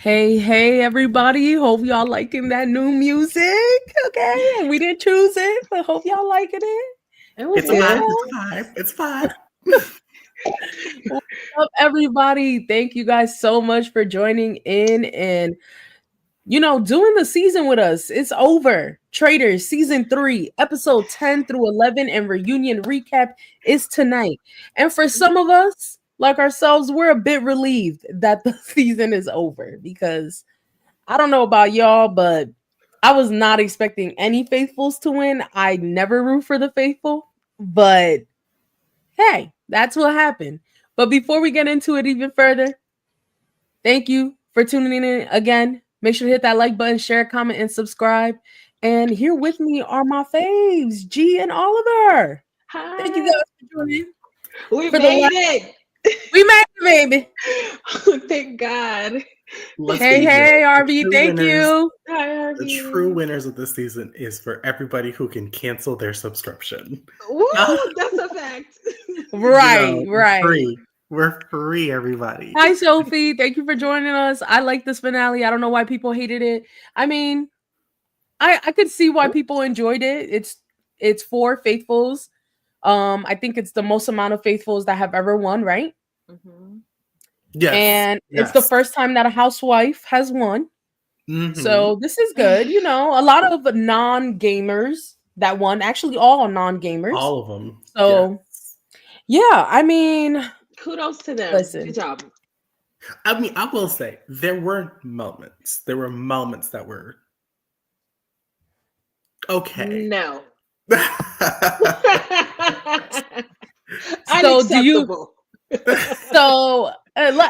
Hey, everybody. Hope y'all liking that new music. Okay. We didn't choose it, but hope y'all liking it. It was It's You five. good. know? It's five. It's five. What's up, everybody? Thank you guys so much for joining in and, doing the season with us. It's over. Traitors season 3, episode 10 through 11, and reunion recap is tonight. And for some of us, like ourselves, we're a bit relieved that the season is over because I don't know about y'all, but I was not expecting any faithfuls to win. I never root for the faithful, but hey, that's what happened. But before we get into it even further, thank you for tuning in again. Make sure to hit that like button, share, comment, and subscribe. And here with me are my faves, G and Oliver. Thank you Hi. guys for joining We for the made last. it. We made it, baby. Thank God. Let's Hey, be real. hey, RV. Thank you. Hi, The Harvey. true winners of this season is for everybody who can cancel their subscription. Woo, that's a fact. Right, right. Free. We're free, everybody. Hi, Sophie. Thank you for joining us. I like this finale. I don't know why people hated it. I mean, I could see why people enjoyed it. It's four faithfuls. I think it's the most amount of faithfuls that have ever won, right? Mhm. Yes. And it's the Yes. first time that a housewife has won. Mm-hmm. So this is good. A lot of non-gamers that won, actually all non-gamers. All of them. So Yes. yeah, I mean, Kudos to them. listen. Good job. I mean, I will say there were moments. There were moments that were okay. No. So do you Unacceptable.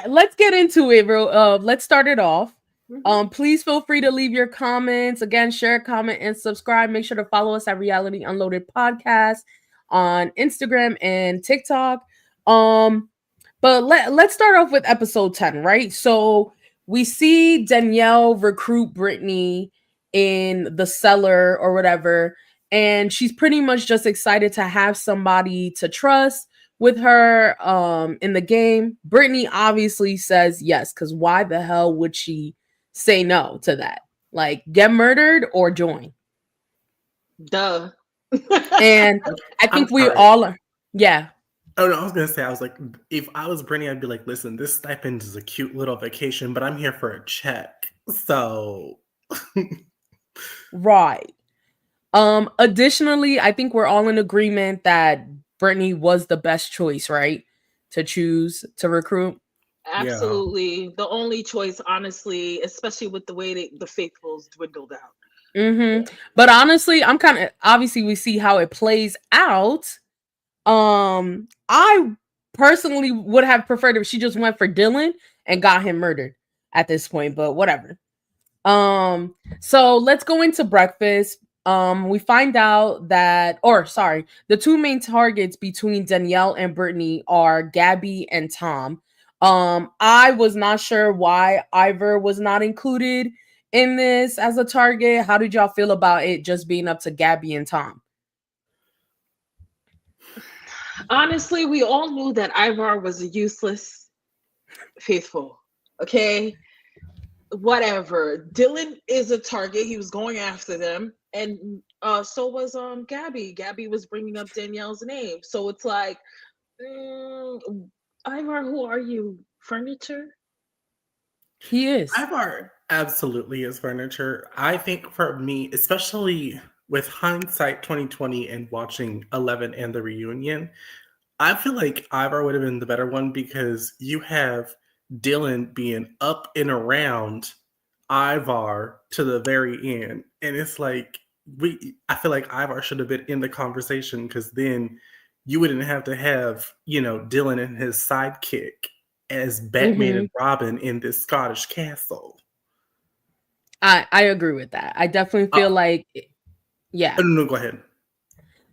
let's get into it, bro. Let's start it off. Mhm. Please feel free to leave your comments. Again, share, comment, and subscribe. Make sure to follow us at Reality Unloaded Podcast on Instagram and TikTok. But let's start off with episode 10, right? So we see Danielle recruit Brittany in the cellar or whatever, and she's pretty much just excited to have somebody to trust with her in the game. Brittany obviously says yes, because why the hell would she say no to that? Like, get murdered or join. Duh. And I I'm think we sorry. all are. Yeah. Oh no, I was gonna say, I was like, if I was Brittany, I'd be like, listen, this stipend is a cute little vacation, but I'm here for a check. So Right. Additionally, I think we're all in agreement that Brittany was the best choice, right? To choose to recruit. yeah. Absolutely. The only choice, honestly, especially with the way the faithfuls dwindled out. But honestly, I'm kind of obviously we see how it plays out. I personally would have preferred if she just went for Dylan and got him murdered at this point, but whatever. So let's go into breakfast. We find out that, or sorry, the two main targets between Danielle and Brittany are Gabby and Tom. I was not sure why Ivor was not included in this as a target. How did y'all feel about it just being up to Gabby and Tom? Honestly, we all knew that Ivar was a useless faithful. Okay, whatever. Dylan is a target. He was going after them, and so was Gabby. Gabby was bringing up Danielle's name. So it's like, mm, Ivar, who are you? Furniture? He is. Ivar absolutely is furniture. I think for me, especially with hindsight 2020 and watching 11 and the reunion, I feel like Ivar would have been the better one because you have Dylan being up and around Ivar to the very end. And it's like I feel like Ivar should have been in the conversation because then you wouldn't have to have, Dylan and his sidekick as Batman and Robin in this Scottish castle. I agree with that. I definitely feel like, yeah. No, go ahead.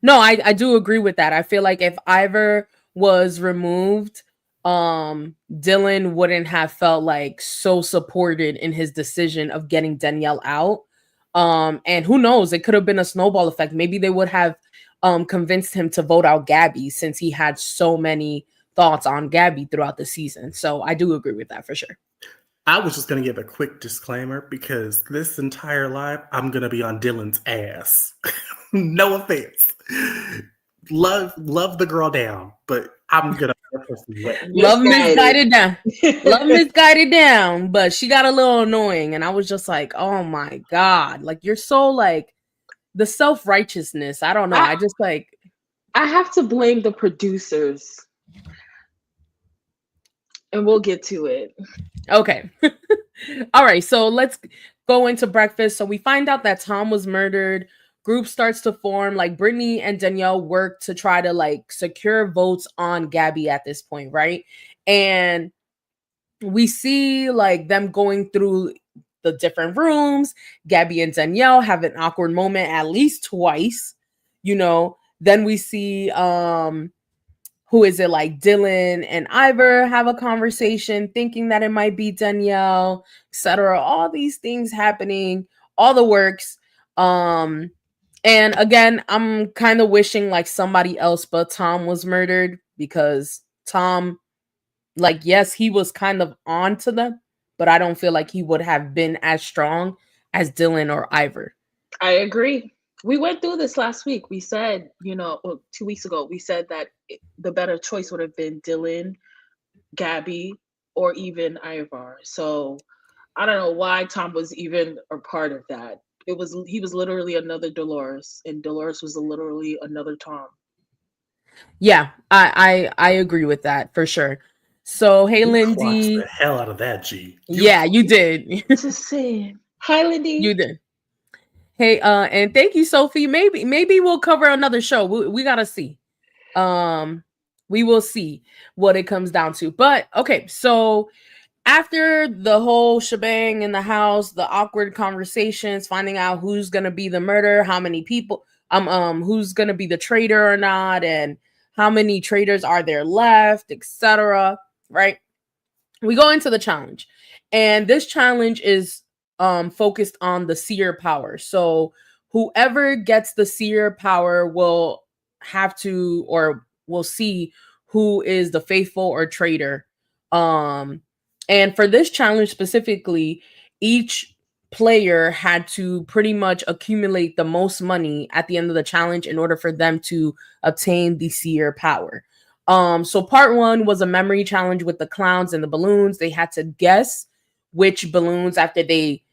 No, I do agree with that. I feel like if Ivor was removed, Dylan wouldn't have felt like so supported in his decision of getting Danielle out. And who knows, it could have been a snowball effect. Maybe they would have convinced him to vote out Gabby since he had so many thoughts on Gabby throughout the season. So I do agree with that for sure. I was just going to give a quick disclaimer because this entire live, I'm going to be on Dylan's ass. No offense. Love the girl down, but I'm going to put her wet. Love misguided down. Love Misguided. misguided down, but she got a little annoying. And I was just like, oh my God. Like, you're so like the self-righteousness. I don't know. I just like. I have to blame the producers. And we'll get to it. Okay. All right. So let's go into breakfast. So we find out that Tom was murdered. Group starts to form. Like Brittany and Danielle work to try to like secure votes on Gabby at this point, right? And we see like them going through the different rooms. Gabby and Danielle have an awkward moment at least twice, you know. Then we see who is it, like Dylan and Ivor have a conversation thinking that it might be Danielle, etc. All these things happening, all the works. And again, I'm kind of wishing like somebody else but Tom was murdered, because Tom, like, yes, he was kind of on to them, but I don't feel like he would have been as strong as Dylan or Ivor. I agree. We went through this last week. We said, 2 weeks ago, we said that the better choice would have been Dylan, Gabby, or even Ivar. So I don't know why Tom was even a part of that. He was literally another Dolores, and Dolores was literally another Tom. Yeah, I agree with that for sure. So hey, You Lindsay, the hell out of that, G. Yeah, you did. Just saying. Hi, Lindy. You did. Hey, and thank you, Sophie. Maybe we'll cover another show. We gotta see. We will see what it comes down to. But okay, so after the whole shebang in the house, the awkward conversations, finding out who's gonna be the murderer, how many people, who's gonna be the traitor or not, and how many traitors are there left, etc. Right? We go into the challenge, and this challenge is focused on the seer power. So whoever gets the seer power will have to, or will see who is the faithful or traitor. And for this challenge specifically, each player had to pretty much accumulate the most money at the end of the challenge in order for them to obtain the seer power. So part one was a memory challenge with the clowns and the balloons. They had to guess which balloons, after they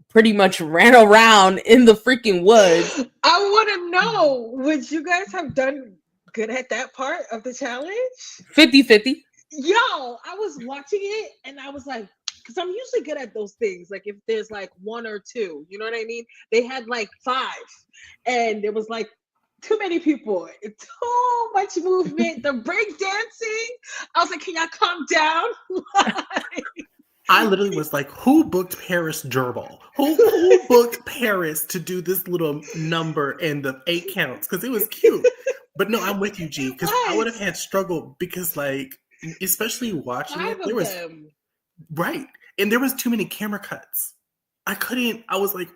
pretty much ran around in the freaking woods. I want to know, would you guys have done good at that part of the challenge? 50-50. Yo, I was watching it and I was like, because I'm usually good at those things. Like if there's like one or two, you know what I mean? They had like 5 and there was like too many people, too much movement, the break dancing. I was like, can y'all calm down? I literally was like, who booked Paris Gerbil? Who booked Paris to do this little number and the 8 counts? Because it was cute. But no, I'm with you, G, because I would have had struggle because, like, especially watching 5 it, there was them. Right. And there was too many camera cuts. I was like,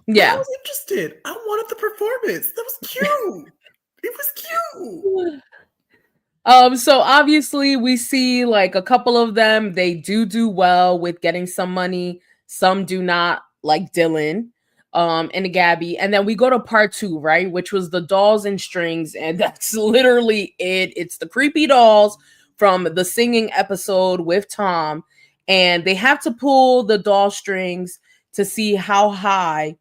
yeah, I was interested. I wanted the performance. That was cute. It was cute. So obviously we see like a couple of them, they do well with getting some money. Some do not, like Dylan, and Gabby. And then we go to part 2, right? Which was the dolls and strings. And that's literally it. It's the creepy dolls from the singing episode with Tom. And they have to pull the doll strings to see how high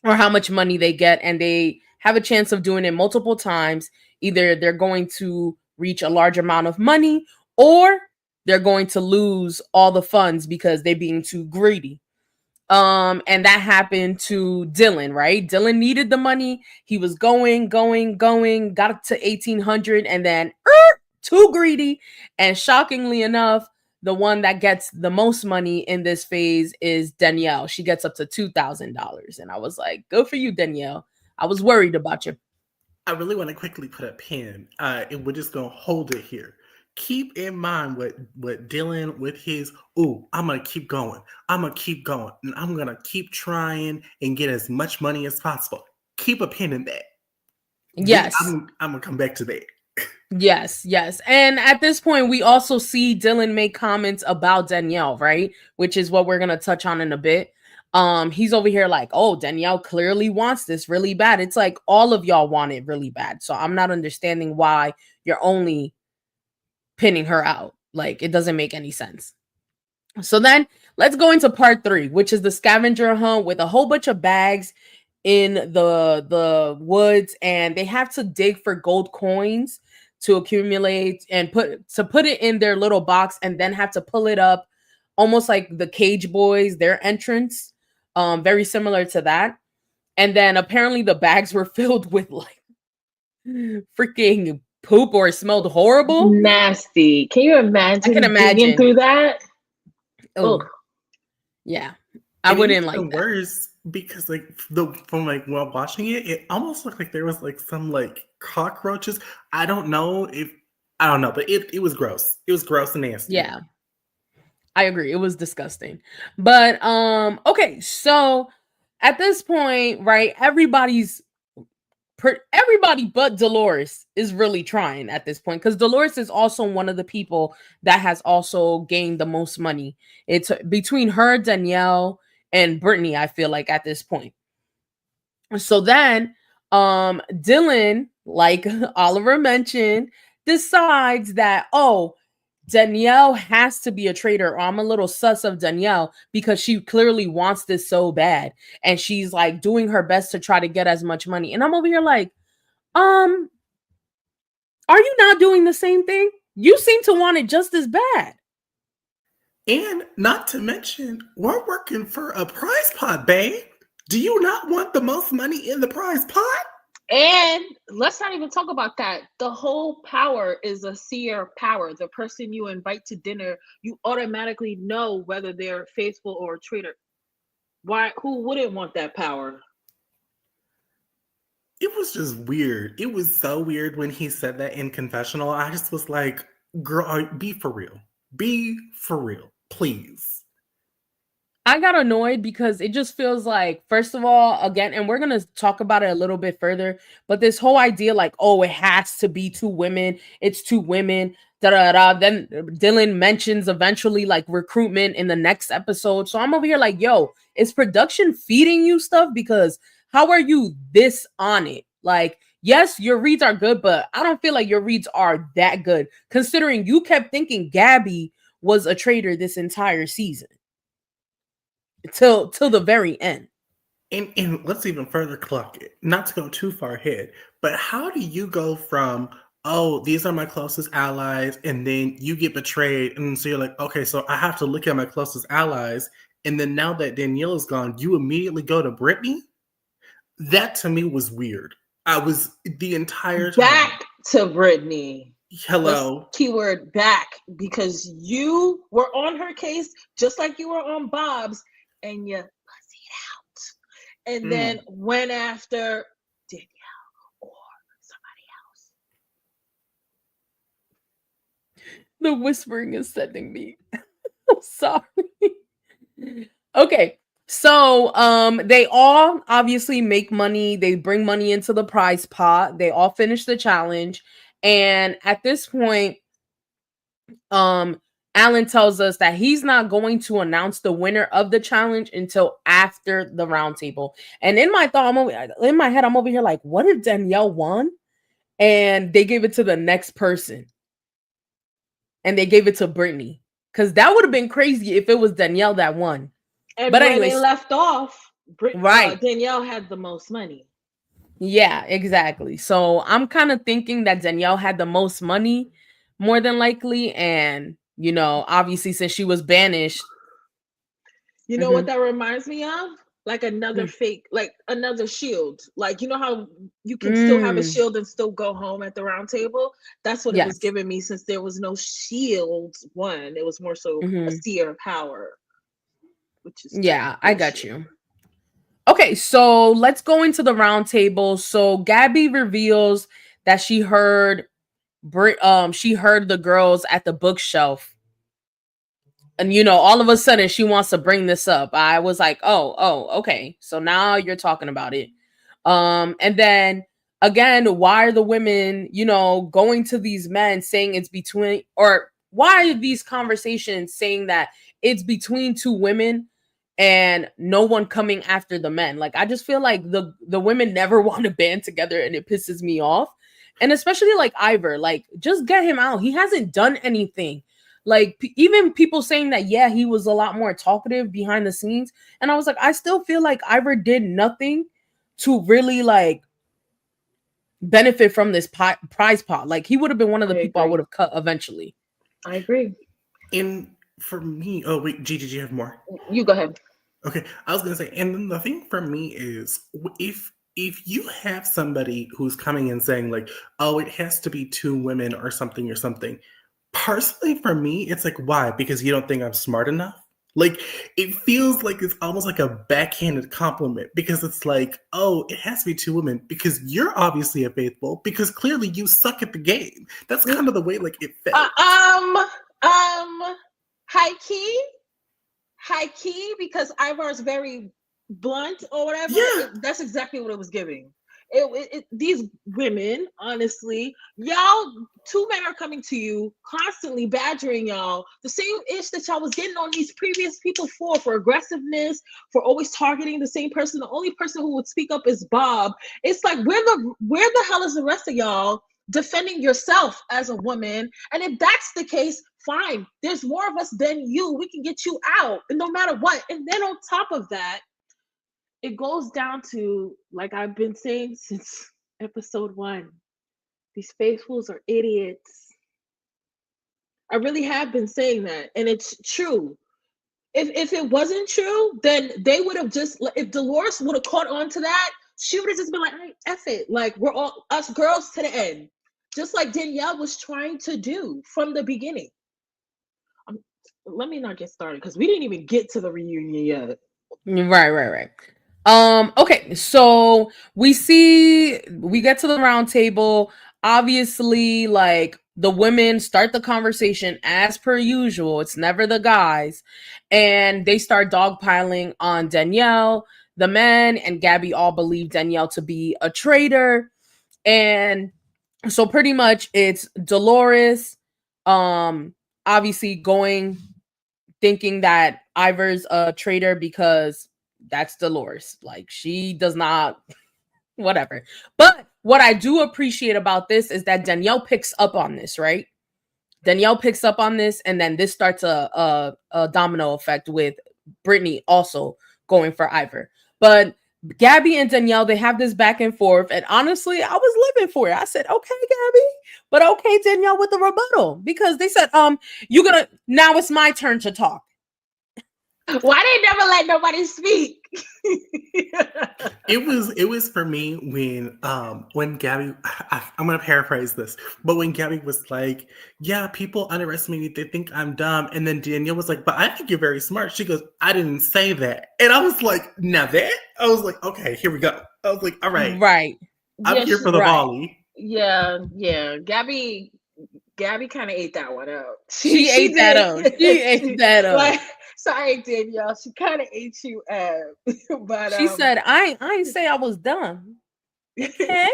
or how much money they get. And they have a chance of doing it multiple times. Either they're going to reach a large amount of money, or they're going to lose all the funds because they're being too greedy. And that happened to Dylan, right? Dylan needed the money. He was going, got up to 1,800, and then too greedy. And shockingly enough, the one that gets the most money in this phase is Danielle. She gets up to $2,000. And I was like, good for you, Danielle. I was worried about you. I really want to quickly put a pin, and we're just going to hold it here. Keep in mind what Dylan with his, I'm going to keep going. I'm going to keep going. And I'm going to keep trying and get as much money as possible. Keep a pin in that. Yes. I'm going to come back to that. Yes, yes. And at this point, we also see Dylan make comments about Danielle, right? Which is what we're gonna touch on in a bit. He's over here like, oh, Danielle clearly wants this really bad. It's like all of y'all want it really bad. So I'm not understanding why you're only pinning her out. Like, it doesn't make any sense. So then let's go into part 3, which is the scavenger hunt with a whole bunch of bags in the woods, and they have to dig for gold coins to accumulate and put it in their little box, and then have to pull it up, almost like the Cage Boys, their entrance, very similar to that. And then apparently the bags were filled with like freaking poop, or it smelled horrible. Nasty. Can you I can imagine digging imagine. through that? Oh, Oh, yeah. I And it was wouldn't like even that. worse because like from like while watching it, it almost looked like there was like some like cockroaches. I don't know, but it was gross. It was gross and nasty. Yeah, I agree. It was disgusting. But okay, so at this point, right, everybody but Dolores is really trying at this point, because Dolores is also one of the people that has also gained the most money. It's between her, Danielle, and Brittany, I feel like, at this point. So then Dylan, like Oliver mentioned, decides that, oh, Danielle has to be a traitor, or I'm a little sus of Danielle because she clearly wants this so bad, and she's like doing her best to try to get as much money. And I'm over here like, um, are you not doing the same thing? You seem to want it just as bad. And not to mention, we're working for a prize pot, babe. Do you not want the most money in the prize pot? and let's not even talk about that. The whole power is a seer power. The person you invite to dinner, you automatically know whether they're faithful or a traitor. Why? Who wouldn't want that power? It was just weird. It was so weird when he said that in confessional. I just was like, girl, be for real. Be for real, please. I got annoyed because it just feels like, first of all, again, and we're going to talk about it a little bit further, but this whole idea like, oh, it has to be two women, it's two women, da da da. Then Dylan mentions eventually like recruitment in the next episode. So I'm over here like, yo, is production feeding you stuff? Because how are you this on it? Like, yes, your reads are good, but I don't feel like your reads are that good, considering you kept thinking Gabby was a traitor this entire season till the very end. And let's even further clock it. Not to go too far ahead, but how do you go from, oh, these are my closest allies, and then you get betrayed, and so you're like, okay, so I have to look at my closest allies, and then now that Danielle is gone, you immediately go to Brittany? That to me was weird. I was the entire time, Back to Brittany. Let's hello. keyword back, because you were on her case just like you were on Bob's, and you pussied out, and then Mm. went after Danielle or somebody The whispering is sending me. I'm sorry. Okay. So they all obviously make money. They bring money into the prize pot. They all finish the challenge. And at this point, um Alan tells us that he's not going to announce the winner of the challenge until after the roundtable. And in my head, I'm over here like, what if Danielle won and they gave it to the next person? And they gave it to Brittany, because that would have been crazy if it was Danielle that won. else. But And where they anyways, left off, right. Danielle had the most money. Yeah, exactly. So I'm kind of thinking that Danielle had the most money, more than likely. And, obviously, since she was banished. You know what Mhm, that reminds me of? Like another mm, fake, like another shield. Like, you know how you can still have a mm, shield and still go home at the round table? That's what it was yes. giving me, since there was no shield one. It was more so a Hmm. seer power, which is just Yeah, I got bullshit. you. Okay, so let's go into the round table. So Gabby reveals that she heard the girls at the bookshelf, and all of a sudden she wants to bring this up. I was like, oh, okay, so now you're talking about it. And then again, why are the women, going to these men saying it's between, or why are these conversations saying that it's between two women and no one coming after the men? Like, I just feel like the women never want to band together, and it pisses me off. And especially like Ivor, like, just get him out. He hasn't done anything. Like, even people saying that, yeah, he was a lot more talkative behind the scenes. And I was like, I still feel like Ivor did nothing to really like benefit from this prize pot. Like, he would have been one of the people I would have cut eventually. I agree. And for me, oh wait, G, did you have more? You go ahead. Okay, I was gonna say, and then the thing for me is, if you have somebody who's coming and saying like, oh, it has to be two women or something, personally for me, it's like, why? Because you don't think I'm smart enough? Like, it feels like it's almost like a backhanded compliment, because it's like, oh, it has to be two women because you're obviously a faithful, because clearly you suck at the game. That's kind of the way like it felt. High key, because Ivar is very blunt or whatever. Yeah. That's exactly what it was giving. These women, honestly, y'all, two men are coming to you constantly badgering y'all the same ish that y'all was getting on these previous people for aggressiveness, for always targeting the same person. The only person who would speak up is Bob. It's like, where the hell is the rest of y'all defending yourself as a woman? And if that's the case, fine, there's more of us than you, we can get you out, and no matter what. And then on top of that, it goes down to, like I've been saying since episode 1, these faithfuls are idiots. I really have been saying that, and it's true. If it wasn't true, then they would have just, if Dolores would have caught on to that, she would have just been like, F it, like, we're all us girls to the end, just like Danielle was trying to do from the beginning. Let me not get started, because we didn't even get to the reunion yet. Right. Okay, so we get to the round table. Obviously, like, the women start the conversation as per usual. It's never the guys. And they start dogpiling on Danielle. The men and Gabby all believe Danielle to be a traitor. And so pretty much it's Dolores, obviously thinking that Ivor's a traitor because that's Dolores. Like, she does not, whatever. But what I do appreciate about this is that Danielle picks up on this, right? Danielle picks up on this, and then this starts a domino effect with Brittany also going for Ivor. But Gabby and Danielle, they have this back and forth, and honestly, I was living for it. I said, okay, Gabby, but okay, Danielle, with the rebuttal, because they said, now it's my turn to talk. Why they never let nobody speak? It was for me when Gabby, I'm gonna paraphrase this, but when Gabby was like, yeah, people underestimate me, they think I'm dumb, and then Danielle was like, but I think you're very smart. She goes, I didn't say that. And I was like, now that? I was like, okay, here we go. I was like, all right, I'm here for the volley. Yeah, Gabby kind of ate that one up. She ate that up. She ate that up. Like, sorry, Danielle. She kind of ate you up. But she said, I ain't say I was dumb. Okay.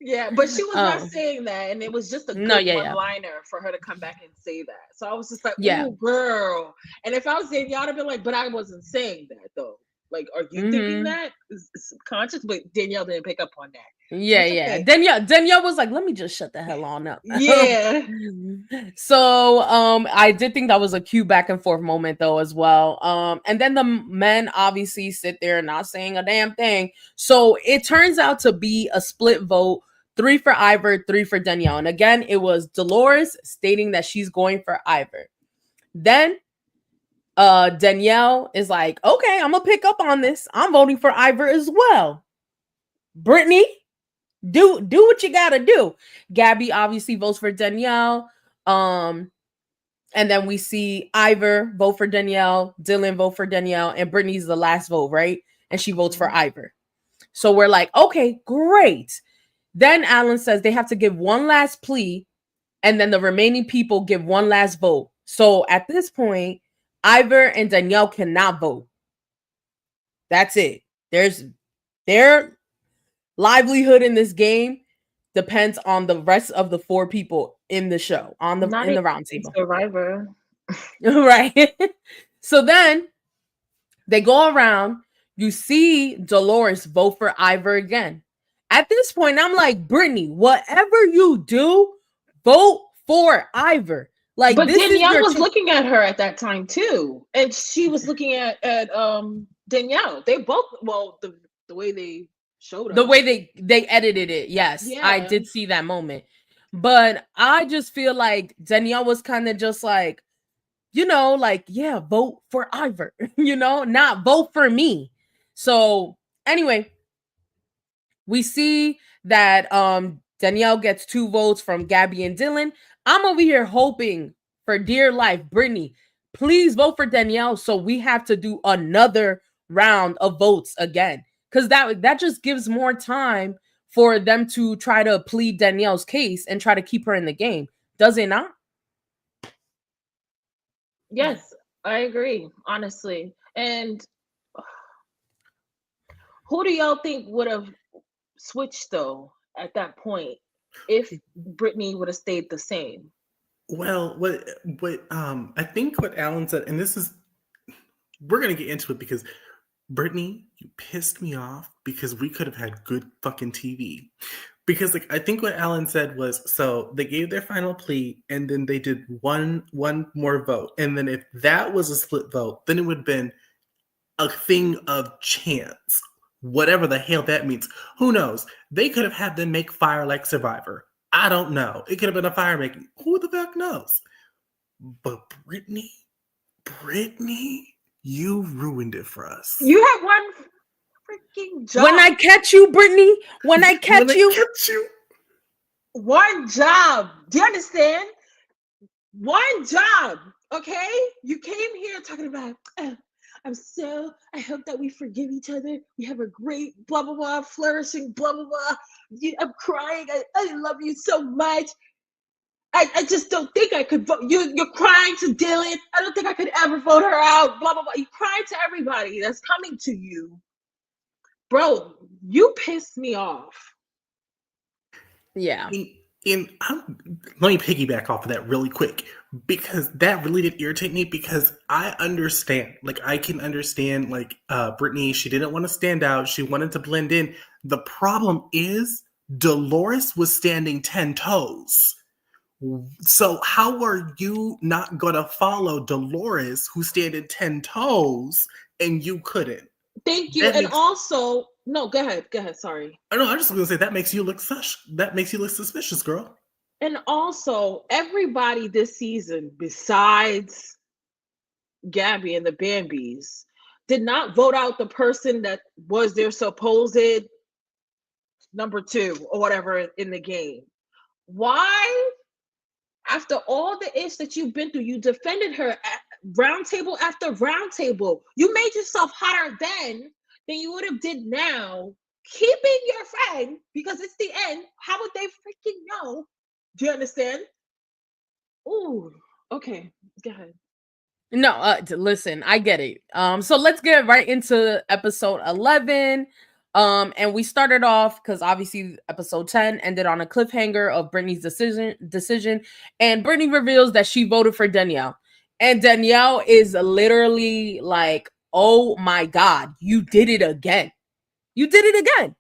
Yeah, but she was not saying that, and it was just a good one-liner for her to come back and say that. So I was just like, "Oh, girl!" And if I was Danielle, I'd have been like, "But I wasn't saying that, though. Like, are you thinking that? It's subconscious?" But Danielle didn't pick up on that. Yeah. Danielle was like, let me just shut the hell on up. Yeah. So I did think that was a cute back and forth moment though as well. And then the men obviously sit there not saying a damn thing. So it turns out to be a split vote, 3 for Ivor, 3 for Danielle. And again, it was Dolores stating that she's going for Ivor. Then Danielle is like, okay, I'm gonna pick up on this. I'm voting for Ivor as well. Brittany, do what you gotta do. Gabby obviously votes for Danielle. And then we see Ivor vote for Danielle, Dylan vote for Danielle, and Brittany's the last vote, right? And she votes for Ivor. So we're like, okay, great. Then Alan says they have to give one last plea, and then the remaining people give one last vote. So at this point, Ivor and Danielle cannot vote. That's it. Their livelihood in this game depends on the rest of the 4 people in the show, on the Not in a the round table. Survivor. Right. So then they go around, you see Dolores vote for Ivor again. At this point, I'm like, Brittany, whatever you do, vote for Ivor. Like, But this is Danielle your was looking at her at that time too, and she was looking at Danielle. They both, well, the way they showed the us. way they edited it. Yes, I Yeah. did see that moment. But I just feel like Danielle was kind of just like, like, yeah, vote for Ivor, not vote for me. So anyway, we see that Danielle gets 2 votes from Gabby and Dylan. I'm over here hoping for dear life, Brittany, please vote for Danielle so we have to do another round of votes again. Because that just gives more time for them to try to plead Danielle's case and try to keep her in the game. Does it not? Yes, I agree, honestly. And who do y'all think would have switched though at that point if Brittany would have stayed the same? Well, what I think what Alan said, and this is we're gonna get into it because Brittany, you pissed me off because we could have had good fucking TV. Because like I think what Alan said was so they gave their final plea and then they did one more vote. And then if that was a split vote, then it would have been a thing of chance. Whatever the hell that means. Who knows? They could have had them make fire like Survivor. I don't know. It could have been a fire making. Who the fuck knows? But Brittany, you ruined it for us. You had one freaking job. When I catch you, Brittany, when I catch you, one job. Do you understand? One job. Okay? You came here talking about, I hope that we forgive each other. We have a great blah, blah, blah, flourishing, blah, blah, blah. I'm crying. I love you so much. I just don't think I could vote. You're crying to Dylan. I don't think I could ever vote her out. Blah, blah, blah. You cry to everybody that's coming to you. Bro, you pissed me off. yeah. Let me piggyback off of that really quick because that really did irritate me because I understand, like I can understand like Brittany, she didn't want to stand out. She wanted to blend in. The problem is Dolores was standing 10 toes. So how are you not going to follow Dolores who's standing 10 toes and you couldn't? Thank you. And also, no, go ahead. Sorry. I know. I'm just going to say that makes you look suspicious, girl. And also, everybody this season, besides Gabby and the Bambies, did not vote out the person that was their supposed number 2 or whatever in the game. Why? After all the ish that you've been through, you defended her at round table after round table. You made yourself hotter then than you would have did now. Keeping your friend because it's the end. How would they freaking know? Do you understand? Ooh, okay. Go ahead. No, listen, I get it. So let's get right into episode 11. And we started off because obviously episode 10 ended on a cliffhanger of Brittany's decision, and Brittany reveals that she voted for Danielle. And Danielle is literally like, oh my God, you did it again. You did it again.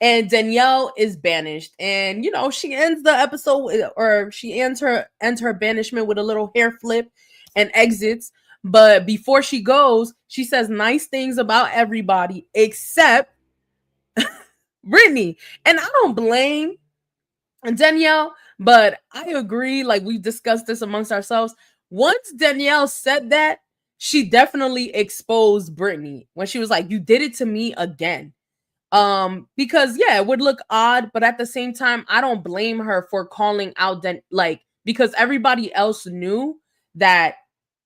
And Danielle is banished. And she ends the episode, or she ends her banishment with a little hair flip and exits. But before she goes, she says nice things about everybody except Brittany. And I don't blame Danielle, but I agree. Like, we've discussed this amongst ourselves. Once Danielle said that, she definitely exposed Brittany when she was like, you did it to me again. Because yeah, it would look odd, but at the same time, I don't blame her for calling out because everybody else knew that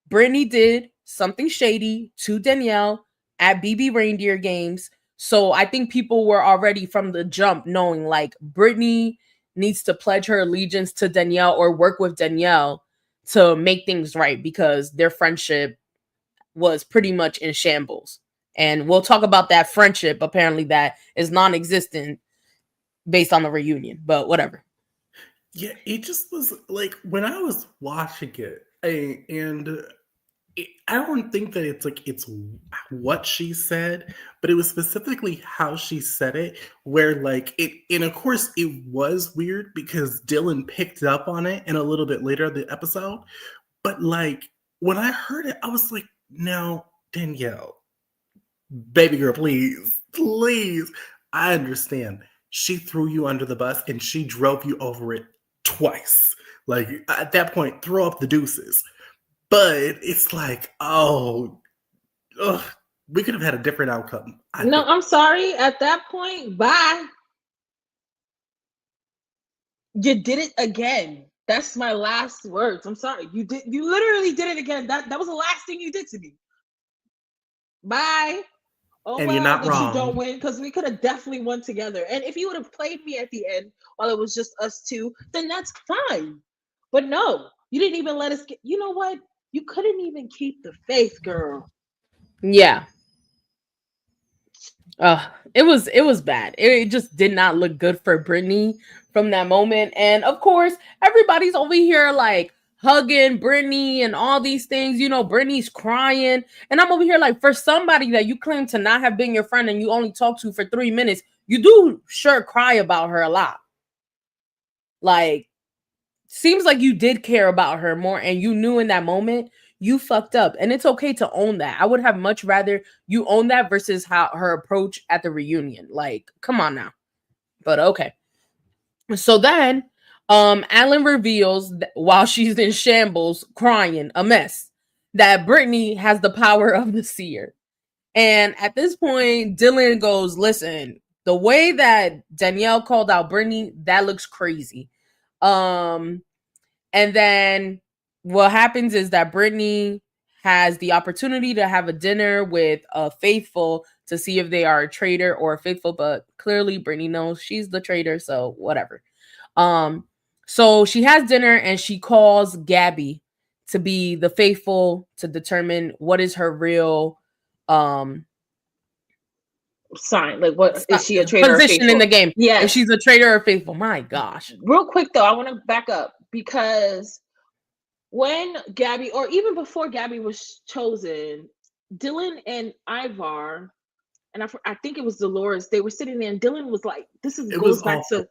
Brittany did something shady to Danielle at BB Reindeer games. So I think people were already from the jump knowing like Brittany needs to pledge her allegiance to Danielle or work with Danielle to make things right because their friendship was pretty much in shambles. And we'll talk about that friendship apparently that is non-existent based on the reunion, but whatever. Yeah, it just was like when I was watching it, I don't think that it's like it's what she said, but it was specifically how she said it, where like it, and of course it was weird because Dylan picked up on it and a little bit later in the episode, but like when I heard it, I was like, no, Danielle, baby girl, please, please. I understand. She threw you under the bus and she drove you over it twice. Like at that point, throw up the deuces. But it's like, oh, ugh, we could have had a different outcome, I No, think. I'm sorry. At that point, bye. You did it again. That's my last words. I'm sorry. You literally did it again. That was the last thing you did to me. Bye. Oh And you're well not that you don't wrong. win because we could have definitely won together. And if you would have played me at the end while it was just us two, then that's fine. But no, you didn't even let us get. You know what? You couldn't even keep the faith, girl. Yeah. It was bad. It just did not look good for Brittany from that moment. And of course, everybody's over here like hugging Brittany and all these things. You know, Brittany's crying. And I'm over here like, for somebody that you claim to not have been your friend and you only talk to for 3 minutes, you do sure cry about her a lot. Like, seems like you did care about her more and you knew in that moment you fucked up, and it's okay to own that. I would have much rather you own that versus how her approach at the reunion. Like, come on now. But okay. So then Alan reveals while she's in shambles crying a mess that Brittany has the power of the seer. And at this point Dylan goes, listen, the way that Danielle called out Brittany, that looks crazy. um and then what happens is that Brittany has the opportunity to have a dinner with a faithful to see if they are a traitor or a faithful, but clearly Brittany knows she's the traitor, so whatever. Um, so she has dinner and she calls Gabby to be the faithful to determine what is her real um Sign. Like, what is she, a traitor or position in faithful? the game. If Yes. she's a traitor or faithful. My gosh. Real quick though, I want to back up because when Gabby, or even before Gabby was chosen, Dylan and Ivar, and I think it was Dolores, they were sitting there, and Dylan was like, "This is It was goes back awful. to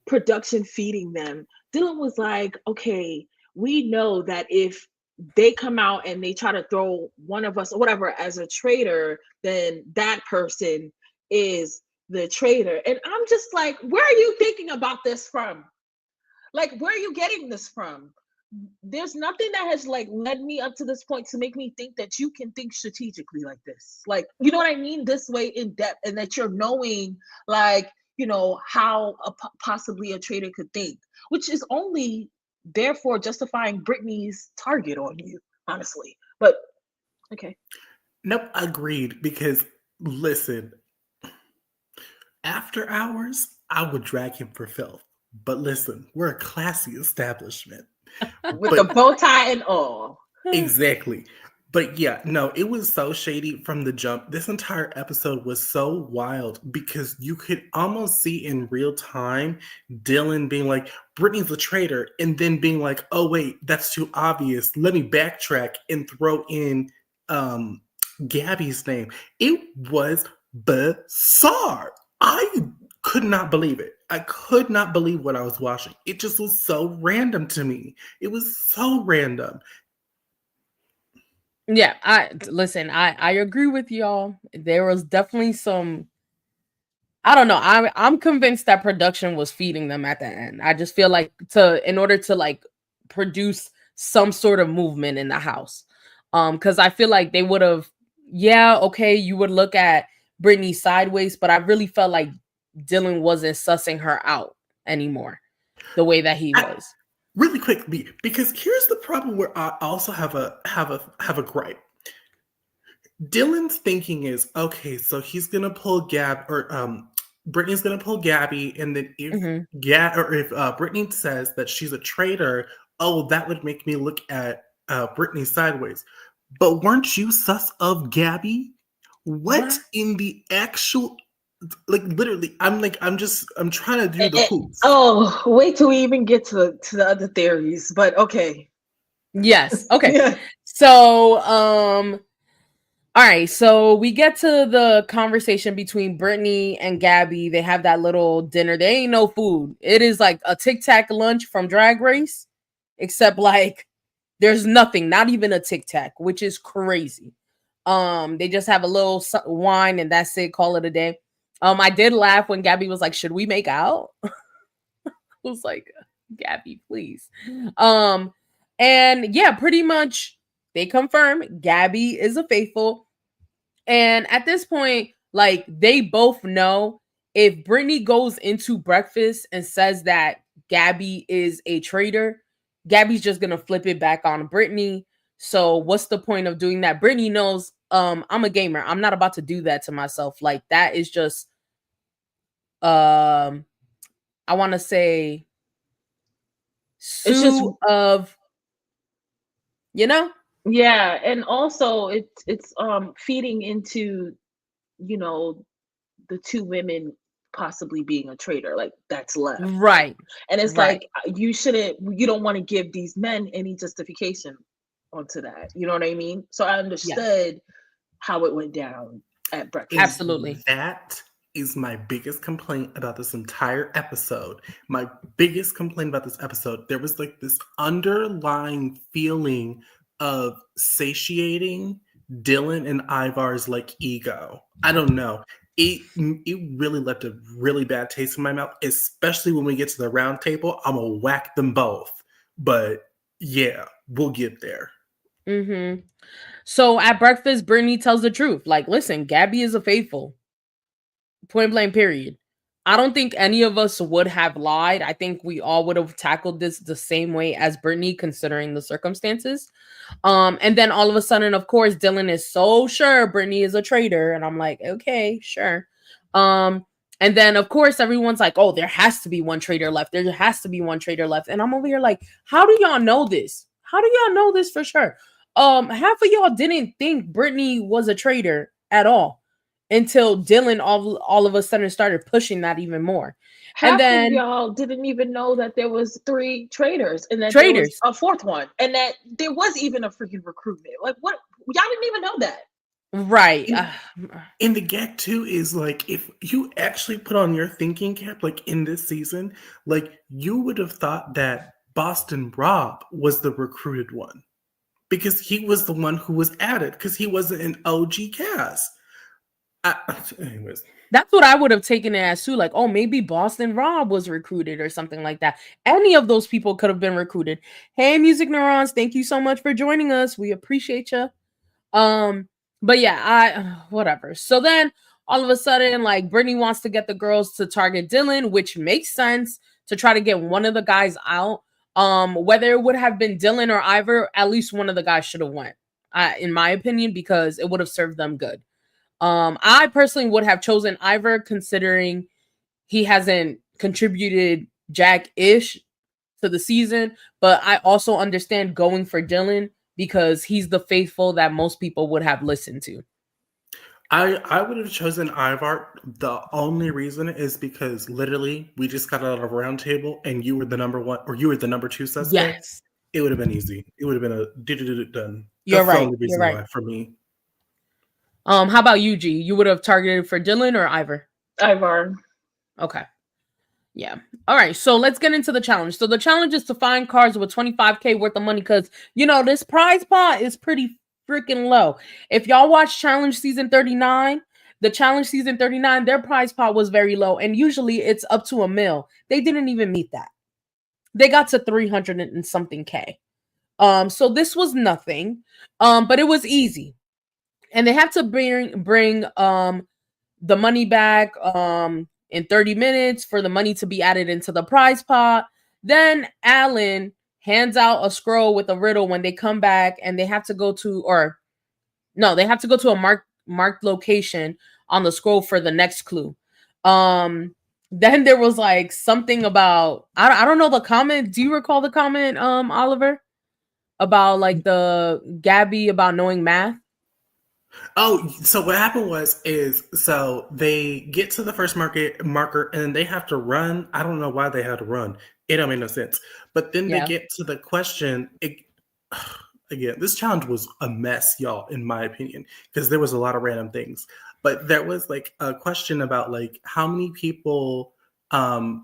production feeding them." Dylan was like, "Okay, we know that if they come out and they try to throw one of us or whatever as a traitor, then that person is the traitor." And I'm just like, where are you thinking about this from? Like, where are you getting this from? There's nothing that has like led me up to this point to make me think that you can think strategically like this. Like, you know what I mean? This way in depth, and that you're knowing, like, how possibly a trader could think, which is only therefore justifying Britney's target on you, honestly. But okay. Nope, agreed. Because listen, after hours, I would drag him for filth. But listen, we're a classy establishment. With the But bow tie and all. exactly. But yeah, no, it was so shady from the jump. This entire episode was so wild because you could almost see in real time Dylan being like, Brittany's a traitor, and then being like, oh, wait, that's too obvious. Let me backtrack and throw in um, Gabby's name. It was bizarre. I could not believe it. I could not believe what I was watching. It just was so random to me. It was so random. Yeah, I agree with y'all. There was definitely some, I don't know. I'm convinced that production was feeding them at the end. I just feel like in order to like produce some sort of movement in the house. Cuz I feel like they would have, yeah, okay, you would look at Brittany sideways, but I really felt like Dylan wasn't sussing her out anymore the way that he I, was. really quickly, because here's the problem where I also have a gripe. Dylan's thinking is okay, so he's gonna pull Brittany's gonna pull Gabby, and then if Mhm. Brittany says that she's a traitor, oh, that would make me look at Brittany sideways. But weren't you sus of Gabby? What What? in the actual Like literally, I'm trying to do the hoops. Oh, wait till we even get to the other theories. But okay. Yes. Okay. Yeah. So, all right, so we get to the conversation between Brittany and Gabby. They have that little dinner. There ain't no food. It is like a Tic Tac lunch from Drag Race, except like there's nothing, not even a Tic Tac, which is crazy. They just have a little wine and that's it. Call it a day. I did laugh when Gabby was like, "Should we make out?" I was like, "Gabby, please." And yeah, pretty much they confirm Gabby is a faithful. And at this point, like they both know if Brittany goes into breakfast and says that Gabby is a traitor, Gabby's just gonna flip it back on Brittany. So what's the point of doing that? Brittany knows I'm a gamer. I'm not about to do that to myself. Like that is just I want to say It's just Sue of, you know? yeah, and also it's feeding into, you know, the two women possibly being a traitor, like that's left. Right. And it's Right. like you don't want to give these men any justification onto that. You know what I mean? So I Yes. understood how it went down at breakfast. Absolutely. That is my biggest complaint about this entire episode. My biggest complaint about this episode, there was like this underlying feeling of satiating Dylan and Ivar's like ego. I don't know. It really left a really bad taste in my mouth, especially when we get to the round table. I'm gonna whack them both. But yeah, we'll get there. Mm-hmm. So at breakfast, Brittany tells the truth. Like, listen, Gabby is a faithful. Point blank, period. I don't think any of us would have lied. I think we all would have tackled this the same way as Brittany, considering the circumstances. And then all of a sudden, of course, Dylan is so sure Brittany is a traitor. And I'm like, okay, sure. And then of course everyone's like, oh, there has to be one traitor left. There has to be one traitor left. And I'm over here like, how do y'all know this? How do y'all know this for sure? Half of y'all didn't think Brittany was a traitor at all until Dylan all of a sudden started pushing that even more. And Half of then y'all didn't even know that there was 3 traitors and that there was traitors. a 4th one and that there was even a freaking recruitment. Like what? Y'all didn't even know that. Right. And the gag too is like if you actually put on your thinking cap, like in this season, like you would have thought that Boston Rob was the recruited one because he was the one who was added because he wasn't an OG cast. Anyways, That's what I would have taken it as too. Like, oh, maybe Boston Rob was recruited or something like that. Any of those people could have been recruited. Hey, Music Neurons, thank you so much for joining us. We appreciate you. But yeah, whatever. So then all of a sudden, like Brittany wants to get the girls to target Dylan, which makes sense to try to get one of the guys out. Whether it would have been Dylan or Ivor, at least one of the guys should have went, in my opinion, because it would have served them good. I personally would have chosen Ivor considering he hasn't contributed jack-ish to the season, but I also understand going for Dylan because he's the faithful that most people would have listened to. I would have chosen Ivar. The only reason is because literally we just got out of a round table and you were the number 1 or you were the number 2 suspect. Yes. It would have been easy. It would have been a done. You're That's right. the only reason You're right. why for me. How about you, G? You would have targeted for Dylan or Ivor? Ivar. Okay. Yeah. All right. So let's get into the challenge. So the challenge is to find cards with 25K worth of money because, you know, this prize pot is pretty freaking low. If y'all watch Challenge Season 39, the Challenge Season 39, their prize pot was very low. And usually it's up to $1 million. They didn't even meet that. They got to 300 and something K. So this was nothing. But it was easy. And they have to bring the money back in 30 minutes for the money to be added into the prize pot. Then Alan hands out a scroll with a riddle when they come back and they have to go to a marked location on the scroll for the next clue. Then there was like something about I don't know the comment. Do you recall the comment, Oliver? About like the Gabby about knowing math? Oh, so what happened so they get to the first marker and they have to run. I don't know why they had to run. It don't make no sense. But then they Yeah. get to the question. Again, this challenge was a mess, y'all, in my opinion, because there was a lot of random things. But there was like a question about like how many people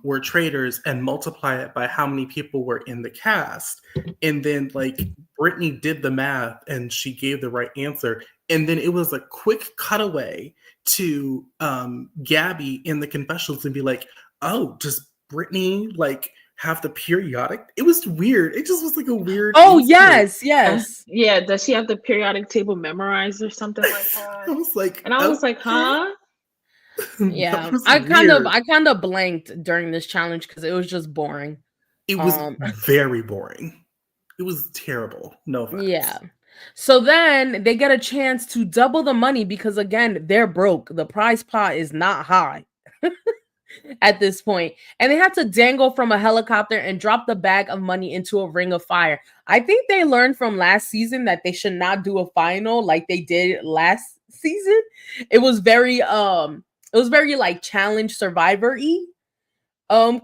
were traitors and multiply it by how many people were in the cast. And then like Brittany did the math and she gave the right answer. And then it was a quick cutaway to Gabby in the confessionals and be like, oh, does Brittany like have the periodic? It was weird. It just was like a weird Oh, Easter. yes. Yeah, does she have the periodic table memorized or something like I that? was like, And I was like, okay. huh? That Yeah. was I weird. kind of blanked during this challenge because it was just boring. It was very boring. It was terrible. No Yeah. offense. So then they get a chance to double the money because again, they're broke. The prize pot is not high at this point. And they had to dangle from a helicopter and drop the bag of money into a ring of fire. I think they learned from last season that they should not do a final like they did last season. It was very like challenge survivor-y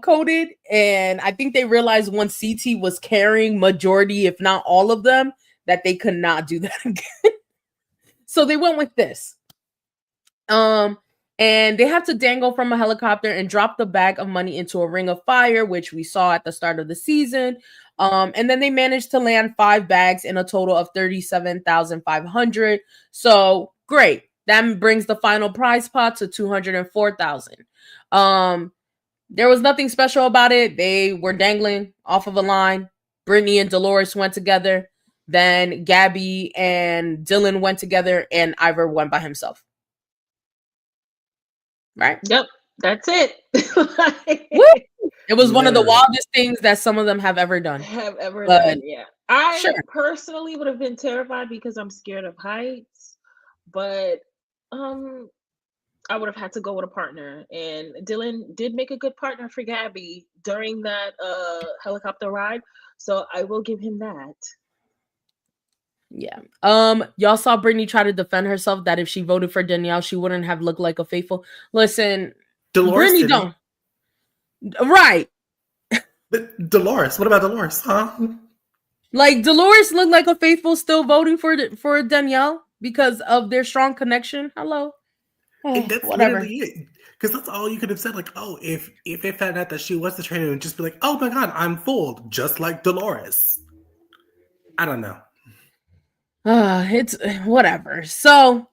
coded, and I think they realized once CT was carrying majority if not all of them that they could not do that again. So they went with this. And they have to dangle from a helicopter and drop the bag of money into a ring of fire, which we saw at the start of the season. And then they managed to land 5 bags in a total of 37,500. So great. That brings the final prize pot to 204,000. There was nothing special about it. They were dangling off of a line. Brittany and Dolores went together. Then Gabby and Dylan went together, and Ivor went by himself. Right? Yep, that's it. Woo! It was one of the Literally. wildest things that some of them have ever done. Have ever But done, yeah. I sure. personally would have been terrified because I'm scared of heights, but I would have had to go with a partner. And Dylan did make a good partner for Gabby during that helicopter ride. So I will give him that. Yeah. Y'all saw Brittany try to defend herself that if she voted for Danielle, she wouldn't have looked like a faithful. Listen, Dolores Brittany didn't. don't. Right. But Dolores, what about Dolores? Huh? Like Dolores looked like a faithful still voting for Danielle because of their strong connection. Hello. And that's Whatever. literally it. Because that's all you could have said. Like, oh, if they found out that she was the trainer, and just be like, oh my god, I'm fooled, just like Dolores. I don't know. It's whatever. So,